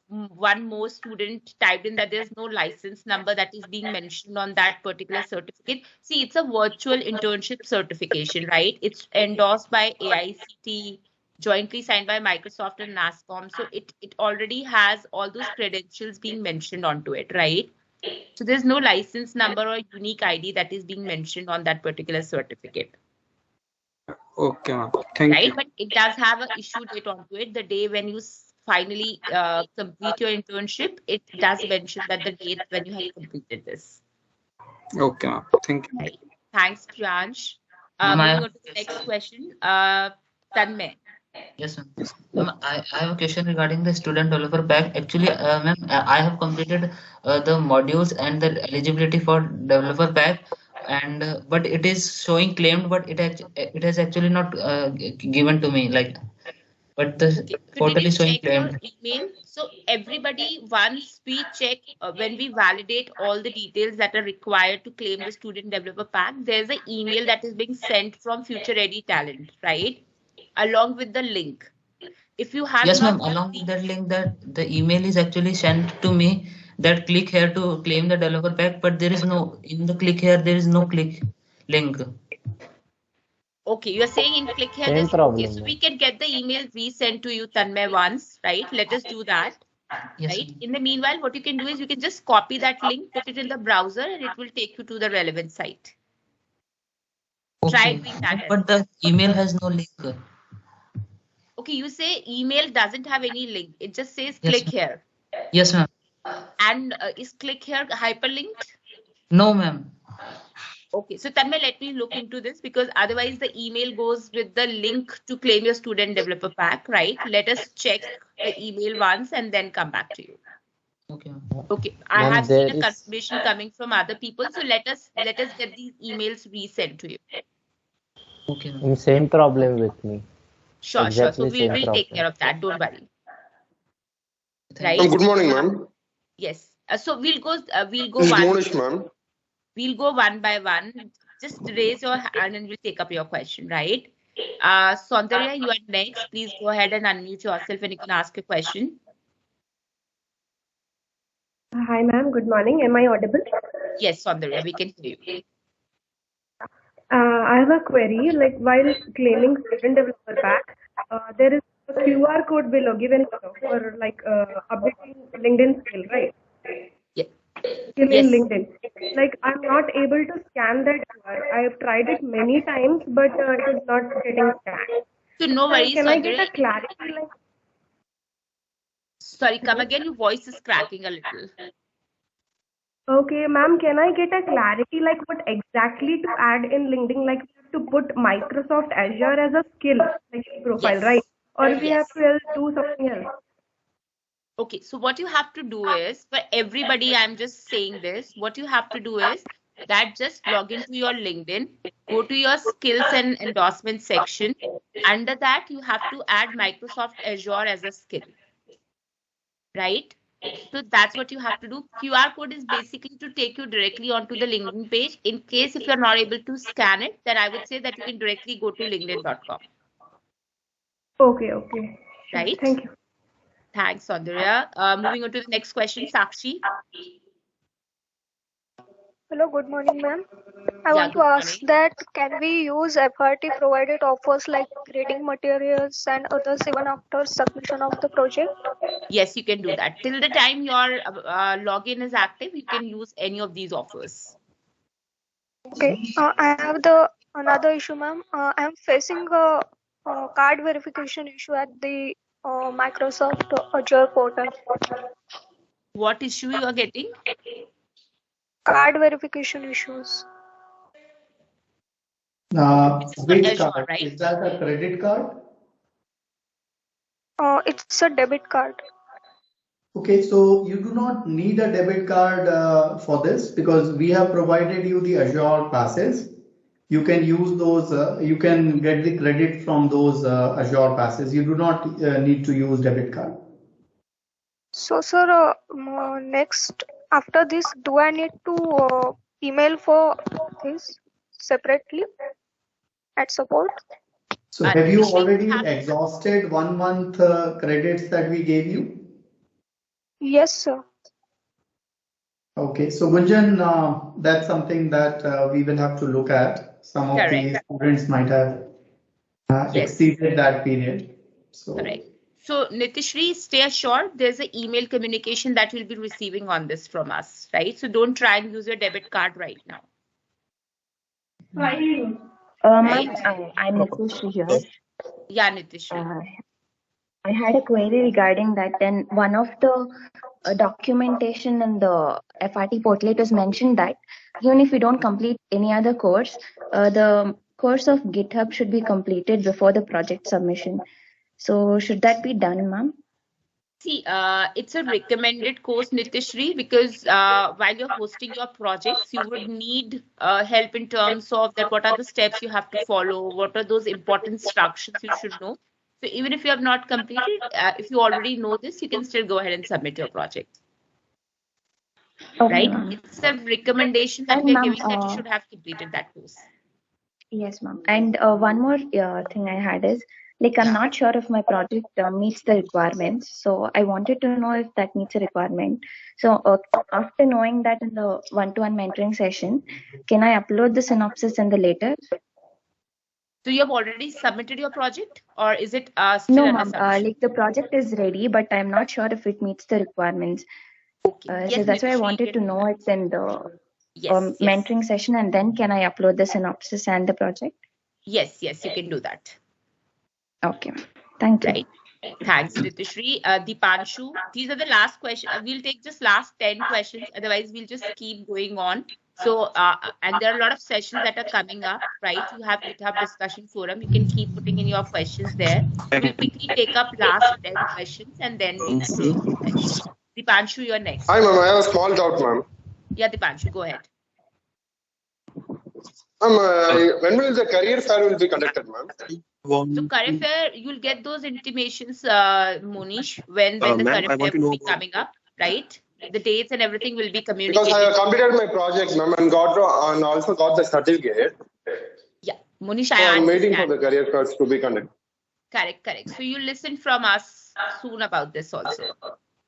one more student typed in that there's no license number that is being mentioned on that particular certificate. See, it's a virtual internship certification, right? It's endorsed by AICT, jointly signed by Microsoft and NASCOM. So it already has all those credentials being mentioned onto it, right? So there's no license number or unique ID that is being mentioned on that particular certificate. Okay, ma'am. Thank you. But it does have an issue date onto it. The day when you finally complete your internship, it does mention that the date when you have completed this. Okay, ma'am. Thank you. Right. Thanks, Priyansh. Moving on to the next question. Tanmay. Yes, ma'am. I have a question regarding the student developer pack. Actually, ma'am, I have completed the modules and the eligibility for developer pack, and but it is showing claimed, but it has actually not given to me. Like, but the portal is showing claimed. Email. So everybody, once we check, when we validate all the details that are required to claim the student developer pack, there's an email that is being sent from Future Ready Talent, right? Along with the link. If you have yes, ma'am, along with that link, that the email is actually sent to me that click here to claim the developer pack, but there is no, in the click here, there is no click link. Okay, you're saying in click here. Okay, so we can get the email resent to you, Tanmay, once, right? Let us do that. Yes, right? In the meanwhile, what you can do is you can just copy that link, put it in the browser, and it will take you to the relevant site. Okay. Try doing that. But the email has no link. Okay, you say email doesn't have any link. It just says click here. Yes, ma'am. And is click here hyperlinked? No, ma'am. Okay, so Tanmay, let me look into this because otherwise the email goes with the link to claim your student developer pack, right? Let us check the email once and then come back to you. Okay. Okay, I have seen a confirmation coming from other people, so let us get these emails resent to you. Okay. Same problem with me. Sure, exactly sure. So we'll take care of that. Don't worry. Right. Good morning, ma'am. Yes. So we'll go Good morning, ma'am. We'll go one by one. Just raise your hand and we'll take up your question, right? Saundarya, you are next. Please go ahead and unmute yourself and you can ask a question. Hi, ma'am. Good morning. Am I audible? Yes, Saundarya, we can hear you. I have a query. Like while claiming student developer pack, there is a QR code below given for like updating LinkedIn skill, right? Yes. Skill in LinkedIn. Like I'm not able to scan that QR. I have tried it many times, but it is not getting scanned. So no worries. Can I get a clarity? Like, sorry, come again. Your voice is cracking a little. okay, ma'am, can I get a clarity like what exactly to add in LinkedIn? Like we have to put Microsoft Azure as a skill, like profile, right? Or we have to do something else? Okay, so what you have to do is, for everybody, I'm just saying this, what you have to do is that just log into your LinkedIn, go to your skills and endorsement section. Under that, you have to add Microsoft Azure as a skill, right? So that's what you have to do. QR code is basically to take you directly onto the LinkedIn page. In case if you're not able to scan it, then I would say that you can directly go to linkedin.com. Okay, okay. Sure. Right? Thank you. Thanks, Soundarya. Moving on to the next question, Sakshi. Hello, good morning, ma'am. I want to ask that can we use FRT provided offers like grading materials and others even after submission of the project? Yes, you can do that. Till the time your login is active, you can use any of these offers. Okay. I have another issue, ma'am. I am facing a card verification issue at the Microsoft Azure portal. What issue you are getting? Card verification issues. Which Azure, card? right? Is that a credit card? It's a debit card. Okay, so you do not need a debit card for this because we have provided you the Azure passes. You can use those, you can get the credit from those Azure passes. You do not need to use debit card. So, sir, next after this, do I need to email for this separately at support? So have you already exhausted 1 month credits that we gave you? Yes, sir. Okay, so Gunjan, that's something that we will have to look at. Some of the students might have exceeded that period. So. Correct. So Nitishri, stay assured there's an email communication that you'll be receiving on this from us, right? So don't try and use your debit card right now. Ma'am, I'm Nitishri here. Yeah, Nitishri. I had a query regarding that. And one of the documentation in the FRT portal, it was mentioned that even if you don't complete any other course, the course of GitHub should be completed before the project submission. So should that be done, ma'am? See, it's a recommended course, Nitishri, because while you're hosting your projects, you would need help in terms of that. What are the steps you have to follow? What are those important instructions you should know? So even if you have not completed, if you already know this, you can still go ahead and submit your project. Okay, right? It's a recommendation that we are giving that you should have completed that course. Yes, ma'am. And one more thing I had is, like, I'm not sure if my project meets the requirements. So I wanted to know if that meets a requirement. So after knowing that in the one-to-one mentoring session, can I upload the synopsis and the later? So you have already submitted your project, or is it still no, under ma'am. submission? Like the project is ready, but I'm not sure if it meets the requirements. Okay. So that's why I wanted to know it's in the mentoring session, and then can I upload the synopsis and the project? Yes, you can do that. Okay, thank you. Right. Thanks, Nitishri. Dipanshu, these are the last questions. We'll take just last 10 questions. Otherwise, we'll just keep going on. So, and there are a lot of sessions that are coming up, right? You have GitHub discussion forum. You can keep putting in your questions there. We'll quickly take up last 10 questions and then we'll close the session. Dipanshu, you're next. Hi, ma'am. I have a small doubt, ma'am. Yeah, Dipanshu, go ahead. When will the career fair will be conducted, ma'am? So career fair, you'll get those intimations, Monish, when the career fair will be coming up, right? The dates and everything will be communicated. Because I have completed my project, ma'am, and also got the certificate. Yeah, Monish, I'm waiting for the career fairs to be conducted. Correct. So you listen from us soon about this also.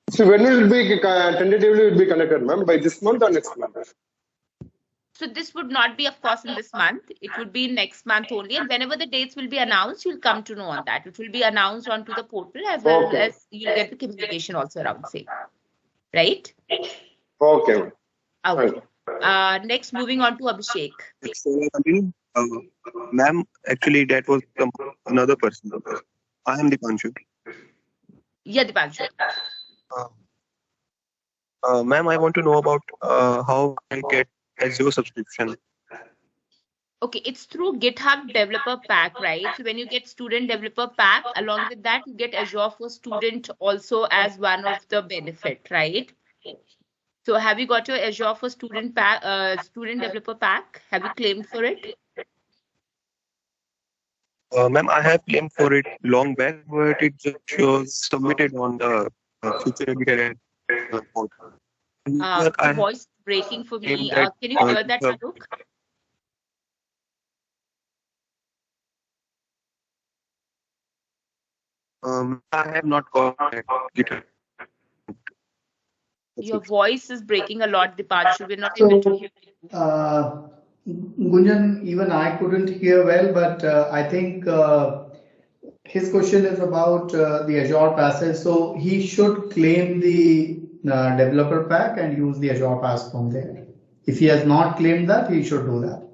So when will it be tentatively will be conducted, ma'am? By this month or next month? So this would not be, of course, in this month. It would be next month only. And whenever the dates will be announced, you'll come to know on that. It will be announced onto the portal as well as you'll get the communication also around same. Right? Okay. Next, moving on to Abhishek. Ma'am, actually, that was another person. I am Dipanshu. Yeah, Dipanshu. Ma'am, I want to know about how I get Azure subscription. Okay, it's through GitHub Developer Pack, right? So when you get Student Developer Pack, along with that, you get Azure for Student also as one of the benefit, right? So have you got your Azure for Student Pack, Student Developer Pack? Have you claimed for it? Ma'am, I have claimed for it long back, but it just shows submitted on the future editor portal. The voice breaking for me. Can you hear that, Alok? I have not got GitHub. Your voice is breaking a lot, Dipanshu. We're not able to hear you. Gunjan, even I couldn't hear well, but I think his question is about the Azure Pass. So he should claim the developer pack and use the Azure Pass from there. If he has not claimed that, he should do that.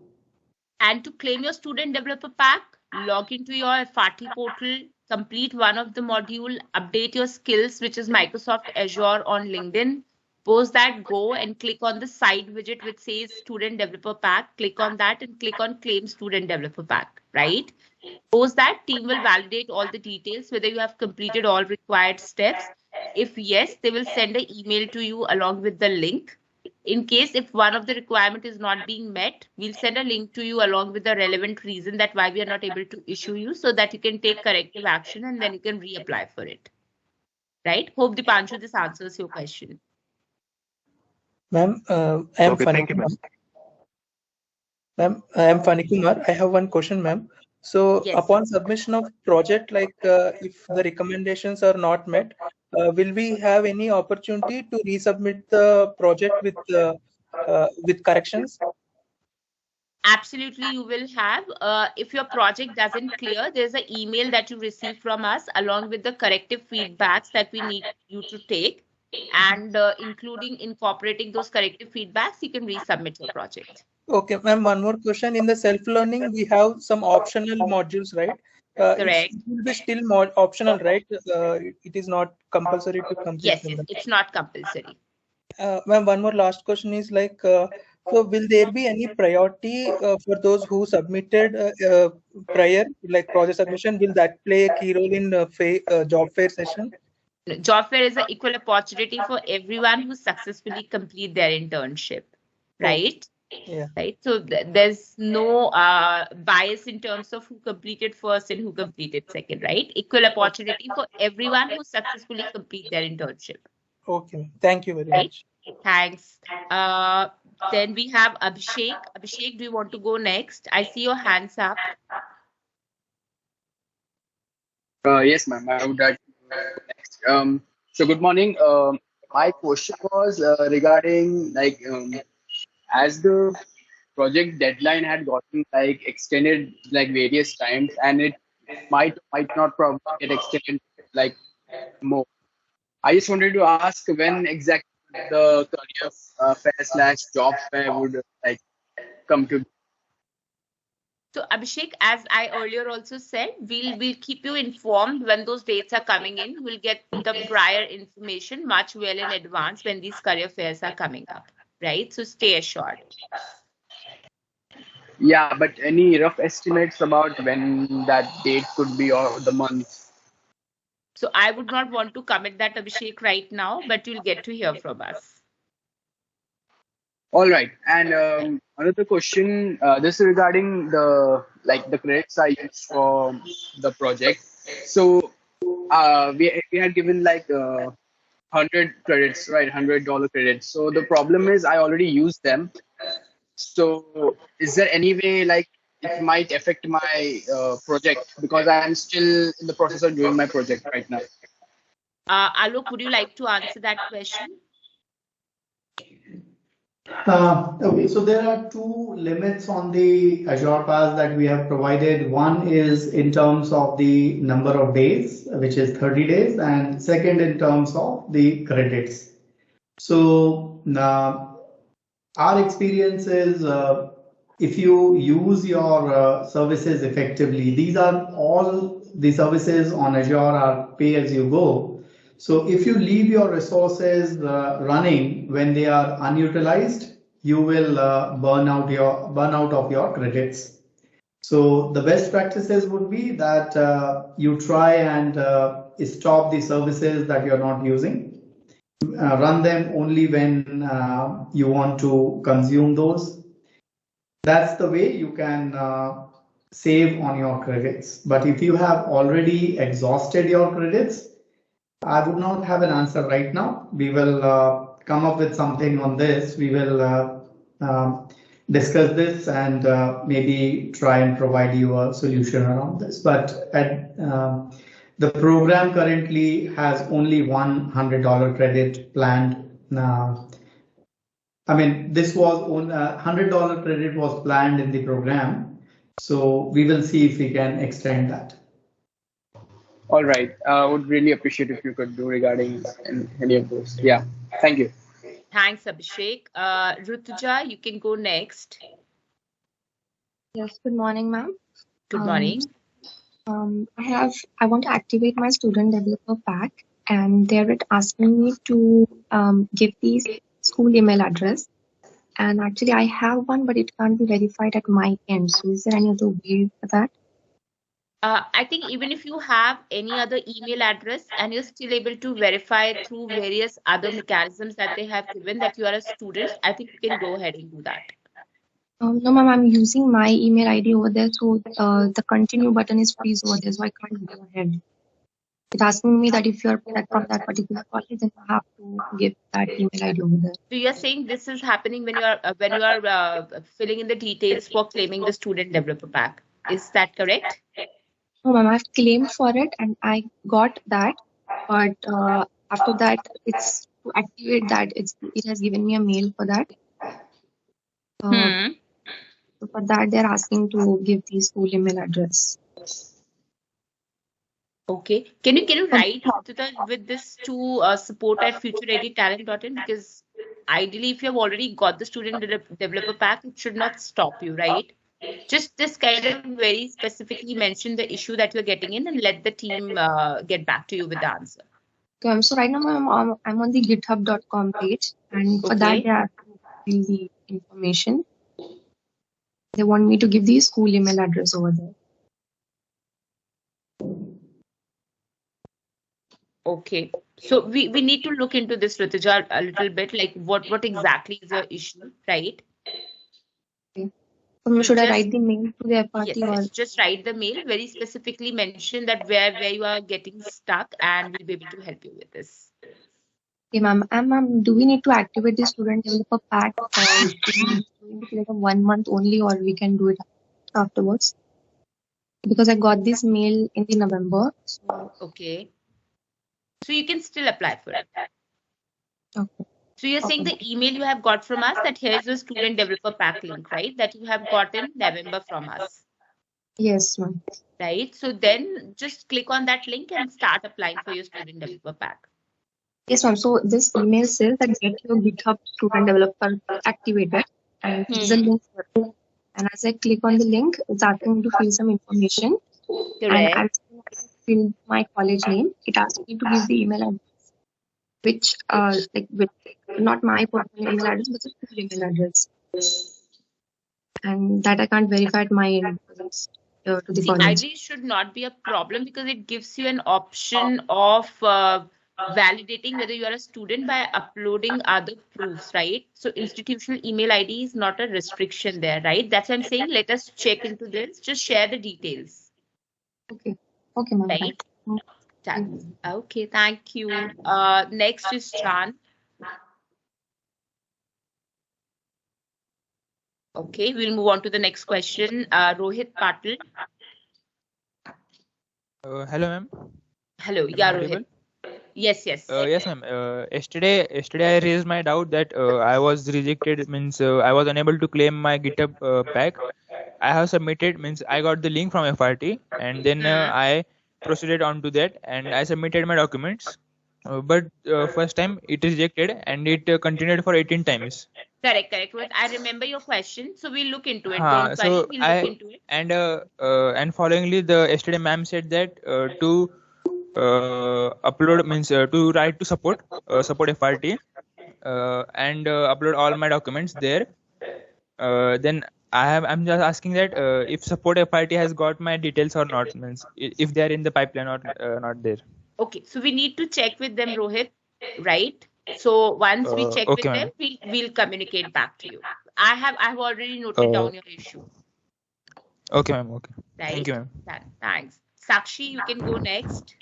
And to claim your Student Developer Pack, log into your FRT portal, complete one of the module, update your skills, which is Microsoft Azure on LinkedIn. Post that, go and click on the side widget which says Student Developer Pack. Click on that and click on Claim Student Developer Pack, right? Post that, team will validate all the details, whether you have completed all required steps. If yes, they will send an email to you along with the link. In case if one of the requirement is not being met, we'll send a link to you along with the relevant reason that why we are not able to issue you, so that you can take corrective action and then you can reapply for it. Right? Hope Dipanshu, this answers your question. Ma'am, I am Funny Kumar. Ma'am, I am Funny Kumar. I have one question, ma'am. So upon submission of project, like if the recommendations are not met, will we have any opportunity to resubmit the project with corrections? Absolutely, you will have. If your project doesn't clear, there's an email that you receive from us along with the corrective feedbacks that we need you to take. And including incorporating those corrective feedbacks, you can resubmit your project. Okay, ma'am, one more question. In the self-learning, we have some optional modules, right? Correct. It will be still more optional, right? It is not compulsory to complete. Yes, it's not compulsory. Ma'am, one more last question is like, so will there be any priority for those who submitted prior, like project submission? Will that play a key role in job fair session? Job fair is an equal opportunity for everyone who successfully complete their internship, right? Yeah. Right. So there's no bias in terms of who completed first and who completed second, right? Equal opportunity for everyone who successfully complete their internship. Okay. Thank you very much. Thanks. Then we have Abhishek. Abhishek, do you want to go next? I see your hands up. Yes, ma'am. I would like to go next. So good morning. My question was regarding like as the project deadline had gotten like extended like various times, and it might not probably get extended like more. I just wanted to ask when exactly the career fair / job fair would like come to. So Abhishek, as I earlier also said, we'll keep you informed when those dates are coming in. We'll get the prior information much well in advance when these career fairs are coming up, right? So stay assured. Yeah, but any rough estimates about when that date could be or the month? So I would not want to commit that, Abhishek, right now, but you'll get to hear from us. All right, and another question. This is regarding the credits I used for the project. So we had given like 100 credits, right? $100 credits. So the problem is I already used them. So is there any way like it might affect my project, because I am still in the process of doing my project right now? Alok, would you like to answer that question? Okay, so there are two limits on the Azure Pass that we have provided. One is in terms of the number of days, which is 30 days, and second in terms of the credits. So our experience is if you use your services effectively, these are all the services on Azure are pay as you go. So if you leave your resources running when they are unutilized, you will burn out of your credits. So the best practices would be that you try and stop the services that you're not using. Run them only when you want to consume those. That's the way you can save on your credits. But if you have already exhausted your credits, I would not have an answer right now. We will come up with something on this. We will discuss this and maybe try and provide you a solution around this. But the program currently has only $100 credit planned. I mean, this was $100 credit was planned in the program. So we will see if we can extend that. All right. I would really appreciate if you could do regarding any of those. Yeah. Thank you. Thanks, Abhishek. Rutuja, you can go next. Yes, good morning, ma'am. Good morning. I want to activate my student developer pack, and they're asking me to give the school email address. And actually, I have one, but it can't be verified at my end. So, is there any other way for that? I think even if you have any other email address and you're still able to verify through various other mechanisms that they have given that you are a student, I think you can go ahead and do that. No, ma'am, I'm using my email ID over there. So the continue button is freeze over there. So I can't go ahead. It's asking me that if you're from that particular college, then you have to give that email ID over there. So you're saying this is happening when you are filling in the details for claiming the student developer pack. Is that correct? No, ma'am, I've claimed for it and I got that. But after that, it's to activate that. It has given me a mail for that. So for that, they're asking to give the school email address. Okay. Can you write with this to support@futurereadytalent.in, because ideally, if you have already got the student developer pack, it should not stop you, right? Just kind of very specifically mention the issue that you're getting in and let the team get back to you with the answer. Okay, so right now I'm on the github.com page, and for that they are asking the information. They want me to give the school email address over there. Okay, so we need to look into this, Rituja, a little bit, like what exactly is the issue, right? Okay. So should I write the mail to the FRT? Yes, just write the mail, very specifically mention that where you are getting stuck, and we'll be able to help you with this. Okay, ma'am, do we need to activate the student developer pack like a 1 month only, or we can do it afterwards? Because I got this mail in the November. So... Okay. So you can still apply for it. Okay. So you're saying the email you have got from us, that here's the student developer pack link, right? That you have got in November from us. Yes, ma'am. Right. So then just click on that link and start applying for your student developer pack. Yes, ma'am. So this email says that get your GitHub student developer activated, and there's a link for it. And as I click on the link, it's asking me to fill some information. Correct. And as I fill my college name, it asks me to give the email address, which with not my personal email address, but the school email address. And that I can't verify at my end to the college. Ideally, should not be a problem because it gives you an option of validating whether you are a student by uploading other proofs, right? So institutional email ID is not a restriction there, right? That's what I'm saying. Let us check into this. Just share the details. Okay. Okay, ma'am. Right. Okay, thank you. Next is Chan. Okay, we'll move on to the next question. Rohit Patil. Hello, ma'am. Hello. Yeah, Rohit. Yes. Yes, ma'am. Yesterday I raised my doubt that I was rejected, means I was unable to claim my GitHub pack. I have submitted, means I got the link from FRT, and then I proceeded on to that, and I submitted my documents. But first time it rejected, and it continued for 18 times. Correct. I remember your question, so we'll look into it. Don't worry, we'll look into it. And followingly, the yesterday ma'am said that to upload means to write to support FRT and upload all my documents there. Then I'm just asking that if support FRT has got my details or not, means if they are in the pipeline or not there. Okay, so we need to check with them, Rohit, right? So once we check with them, we'll communicate back to you. I have already noted down your issue. Okay, ma'am. Okay. Right? Thank you, ma'am. Thanks. Sakshi, you can go next.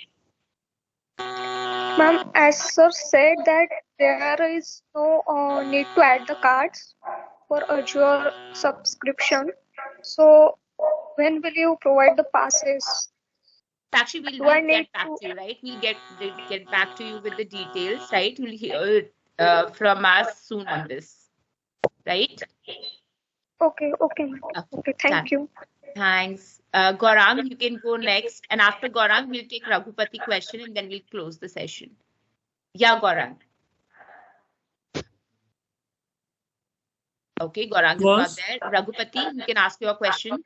Ma'am, as sir said that there is no need to add the cards for Azure subscription. So when will you provide the passes? Sakshi, we'll get back to you, right? We'll get back to you with the details, right? You'll hear from us soon on this, right? Okay, thank you. Thanks. Gaurang, you can go next. And after Gaurang, we'll take Raghupati question and then we'll close the session. Yeah, Gaurang. Okay, Gaurang is not there. Raghupati, you can ask your question.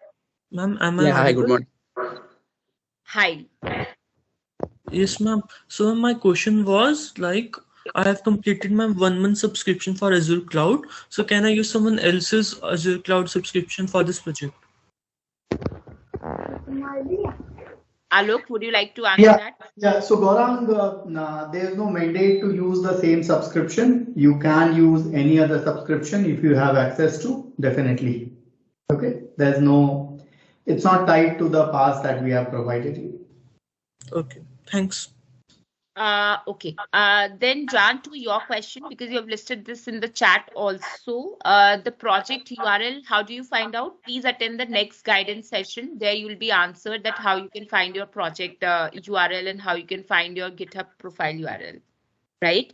Ma'am, am I hi, good morning. Hi. Yes, ma'am. So my question was like, I have completed my 1 month subscription for Azure Cloud. So can I use someone else's Azure Cloud subscription for this project? Alok, would you like to answer that? Yeah, so Gaurang, there is no mandate to use the same subscription. You can use any other subscription if you have access to, definitely. Okay, it's not tied to the pass that we have provided you. Okay, thanks. Okay. Then John, to your question, because you have listed this in the chat also, the project URL, how do you find out? Please attend the next guidance session. There you will be answered that how you can find your project URL and how you can find your GitHub profile URL, right?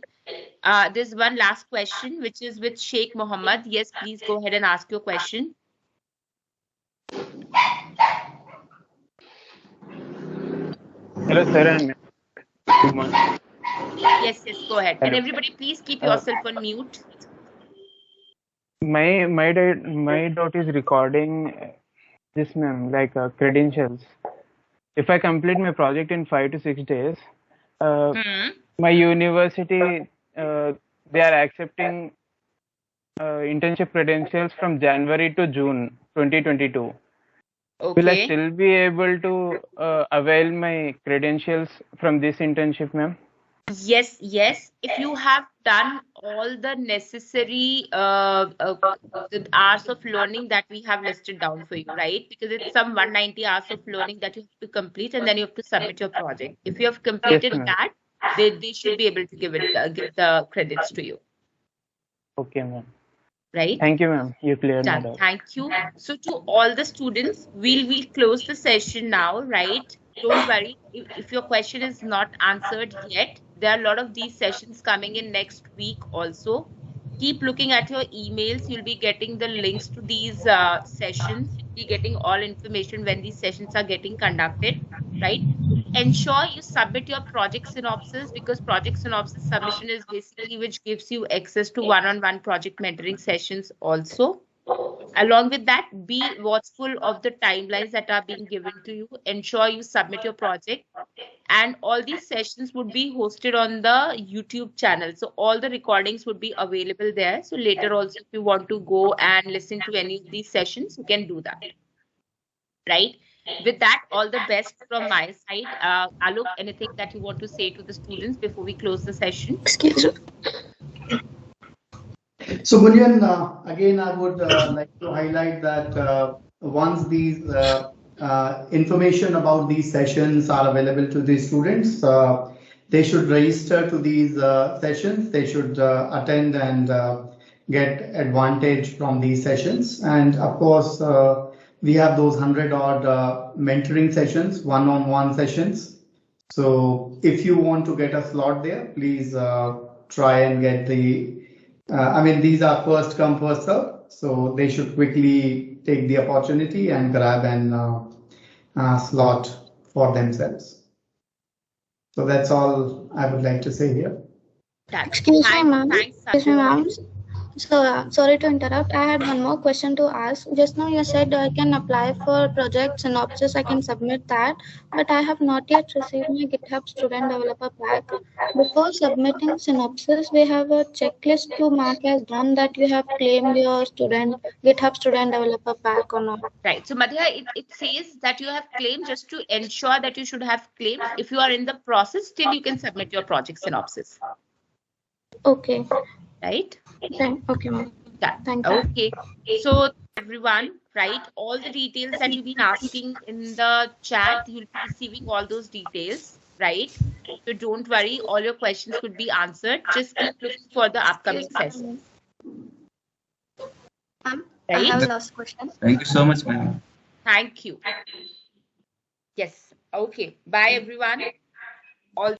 There's one last question, which is with Sheikh Mohammed. Yes, please go ahead and ask your question. Hello, sir. Good morning. Yes, go ahead. And everybody, please keep yourself on mute. My doubt is regarding this, ma'am, like credentials. If I complete my project in 5 to 6 days, my university they are accepting internship credentials from January to June 2022. Okay. Will I still be able to avail my credentials from this internship, ma'am? Yes. If you have done all the necessary the hours of learning that we have listed down for you, right? Because it's some 190 hours of learning that you have to complete, and then you have to submit your project. If you have completed that, they should be able to give the credits to you. Okay, ma'am. Right? Thank you, ma'am. You cleared my doubt. Thank you. So to all the students, we'll close the session now, right? Don't worry. If your question is not answered yet, there are a lot of these sessions coming in next week also. Keep looking at your emails. You'll be getting the links to these sessions. You'll be getting all information when these sessions are getting conducted, right? Ensure you submit your project synopsis, because project synopsis submission is basically which gives you access to one-on-one project mentoring sessions also. Along with that, be watchful of the timelines that are being given to you. Ensure you submit your project, and all these sessions would be hosted on the YouTube channel. So all the recordings would be available there. So later also, if you want to go and listen to any of these sessions, you can do that. Right? With that, all the best from my side. Alok, anything that you want to say to the students before we close the session? Excuse me. So Gunjan, again, I would like to highlight that once these information about these sessions are available to the students, they should register to these sessions. They should attend and get advantage from these sessions. And of course, we have those 100-odd mentoring sessions, one-on-one sessions. So if you want to get a slot there, please try and get the these are first come, first serve. So they should quickly take the opportunity and grab an slot for themselves. So that's all I would like to say here. Excuse me, ma'am. So, sorry to interrupt. I had one more question to ask. Just now you said I can apply for project synopsis. I can submit that, but I have not yet received my GitHub student developer pack. Before submitting synopsis, we have a checklist to mark as done that you have claimed your GitHub student developer pack or not. Right. So, Madhya, it says that you have claimed just to ensure that you should have claimed. If you are in the process, still you can submit your project synopsis. Okay. Right? Okay, ma'am. Yeah. Thank you. Okay. So, everyone, right? All the details that you've been asking in the chat, you'll be receiving all those details, right? So, don't worry. All your questions could be answered. Just keep looking for the upcoming sessions. Right? I have a last question. Thank you so much, ma'am. Thank you. Yes. Okay. Bye, everyone. All